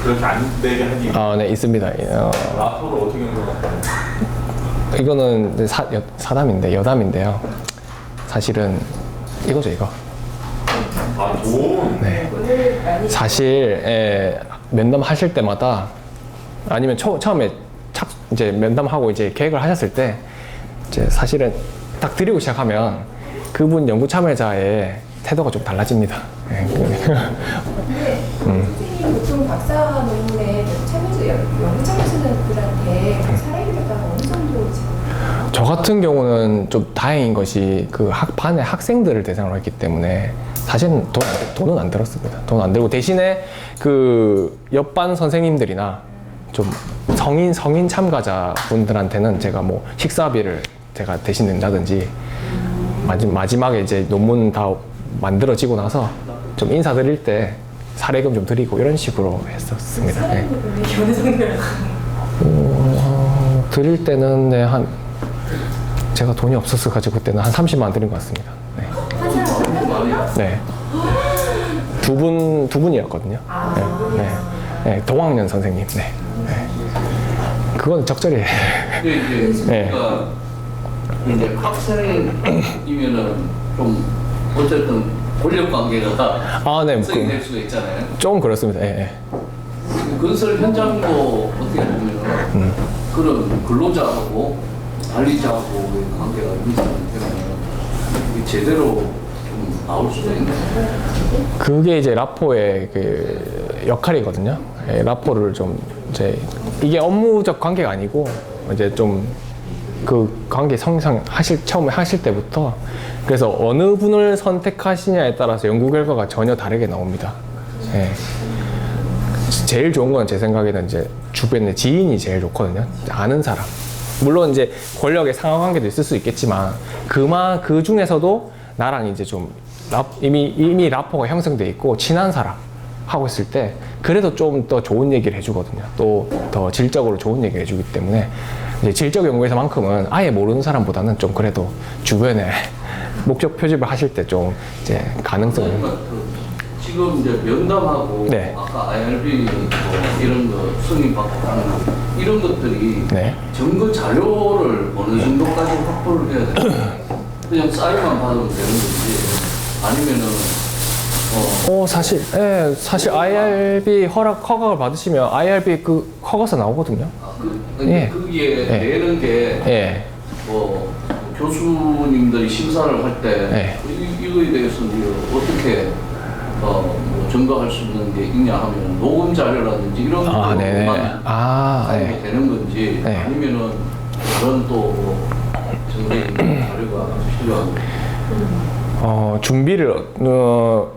그렇게 안 되게 하기. 네, 있습니다. 앞으로 어떻게 하는 것 같아요? 이거는 여담인데요. 사실은 이거죠, 이거. 돈. 네. 오늘 많이 사실 면담하실 때마다 아니면 처음에 이제 면담하고 이제 계획을 하셨을 때 이제 사실은 딱 드리고 시작하면 그분 연구 참여자의 태도가 좀 달라집니다. 네. 근데 선생님 보통 박사 논문에 연구 참여자들한테 사례비가 어느 정도 지금? 저 같은 경우는 좀 다행인 것이 그 반의 학생들을 대상으로 했기 때문에 사실은 돈은 안 들었습니다. 돈 안 들고 대신에 그 옆반 선생님들이나 좀 성인 참가자 분들한테는 제가 뭐 식사비를 제가 대신 낸다든지 마지막에 이제 논문 다 만들어지고 나서 좀 인사드릴 때 사례금 좀 드리고 이런 식으로 했었습니다. 네. 어느 정도요? 드릴 때는 네, 제가 돈이 없었어 가지고 그때는 한 30만 드린 것 같습니다. 네. 한 사람 한 명이요? 네. 두 분이었거든요. 네. 네. 동학년 선생님. 네. 네. 그건 적절히. 근데 이제 네. 그러니까 이제 학생이면은 좀 어쨌든 권력 관계가 네. 생이 될 수가 있잖아요. 좀 그렇습니다. 예, 예. 건설 현장도 어떻게 보면 그런 근로자하고 관리자하고의 관계가 미치기 때문에 이게 제대로 좀 나올 수도 있네요. 그게 이제 라포의 그 역할이거든요. 예, 라포를 좀 이제 이게 업무적 관계가 아니고 이제 좀 그 관계 성상 처음에 하실 때부터 그래서 어느 분을 선택하시냐에 따라서 연구 결과가 전혀 다르게 나옵니다. 예. 제일 좋은 건 제 생각에는 이제 주변에 지인이 제일 좋거든요. 아는 사람. 물론 이제 권력의 상하관계도 있을 수 있겠지만 그 중에서도 나랑 이제 좀 이미 라포가 형성돼 있고 친한 사람 하고 있을 때 그래도 좀 더 좋은 얘기를 해주거든요. 또 더 질적으로 좋은 얘기를 해주기 때문에 이제 질적 연구에서만큼은 아예 모르는 사람보다는 좀 그래도 주변에 목적 표집을 하실 때 좀 이제 가능성을 지금 이제 면담하고 네. 아까 IRB 뭐 이런 거 승인받고 하는 이런 것들이 네. 증거 자료를 어느 정도까지 확보를 해야 돼요? 그냥 사인만 받으면 되는 건지 아니면은 사실 IRB 허가를 받으시면 IRB 그 허가서 나오거든요. 예. 거기에 예. 내는 게 예. 뭐 교수님들이 심사를 할 때 네. 이거에 대해서 이제 어떻게 뭐 증거할 수 있는 게 있냐 하면 녹음 자료라든지 이런 것만 네네. 사용이 되는 건지 네. 아니면은 다른 또뭐 증거인 자료가 필요한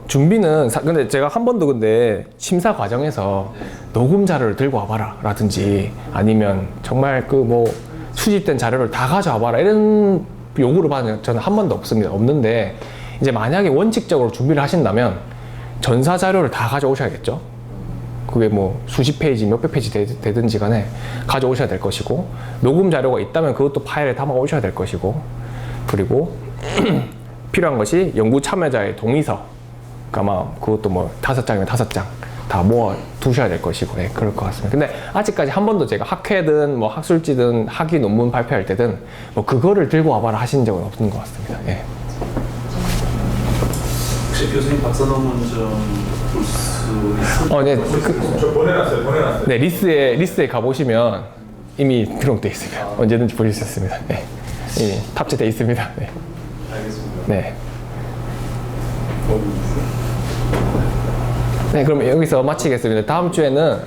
준비는 근데 제가 한 번도 근데 심사 과정에서 녹음 자료를 들고 와봐라 라든지 아니면 정말 그 뭐 수집된 자료를 다 가져와봐라 이런 요구를 받은 저는 한 번도 없는데 이제 만약에 원칙적으로 준비를 하신다면 전사 자료를 다 가져오셔야겠죠. 그게 뭐 수십 페이지 몇백 페이지 되든지 간에 가져오셔야 될 것이고 녹음 자료가 있다면 그것도 파일에 담아 오셔야 될 것이고 그리고 필요한 것이 연구 참여자의 동의서 아마 그것도 뭐 5장이면 5장 다 모아 두셔야 될 것이고 그럴 것 같습니다. 근데 아직까지 한 번도 제가 학회든 뭐 학술지든 학위 논문 발표할 때든 뭐 그거를 들고 와봐라 하신 적은 없는 것 같습니다. 예. 혹시 교수님 박사 논문 좀 볼 수 있을까요? 네. 저 보내놨어요. 네, 리스에 가보시면 이미 등록되어 있습니다. 언제든지 보실 수 있습니다. 네. 이미 탑재되어 있습니다. 네. 알겠습니다. 네. 네, 그럼 여기서 마치겠습니다. 다음 주에는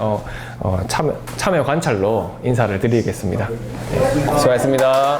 참여 관찰로 인사를 드리겠습니다. 네, 수고하셨습니다.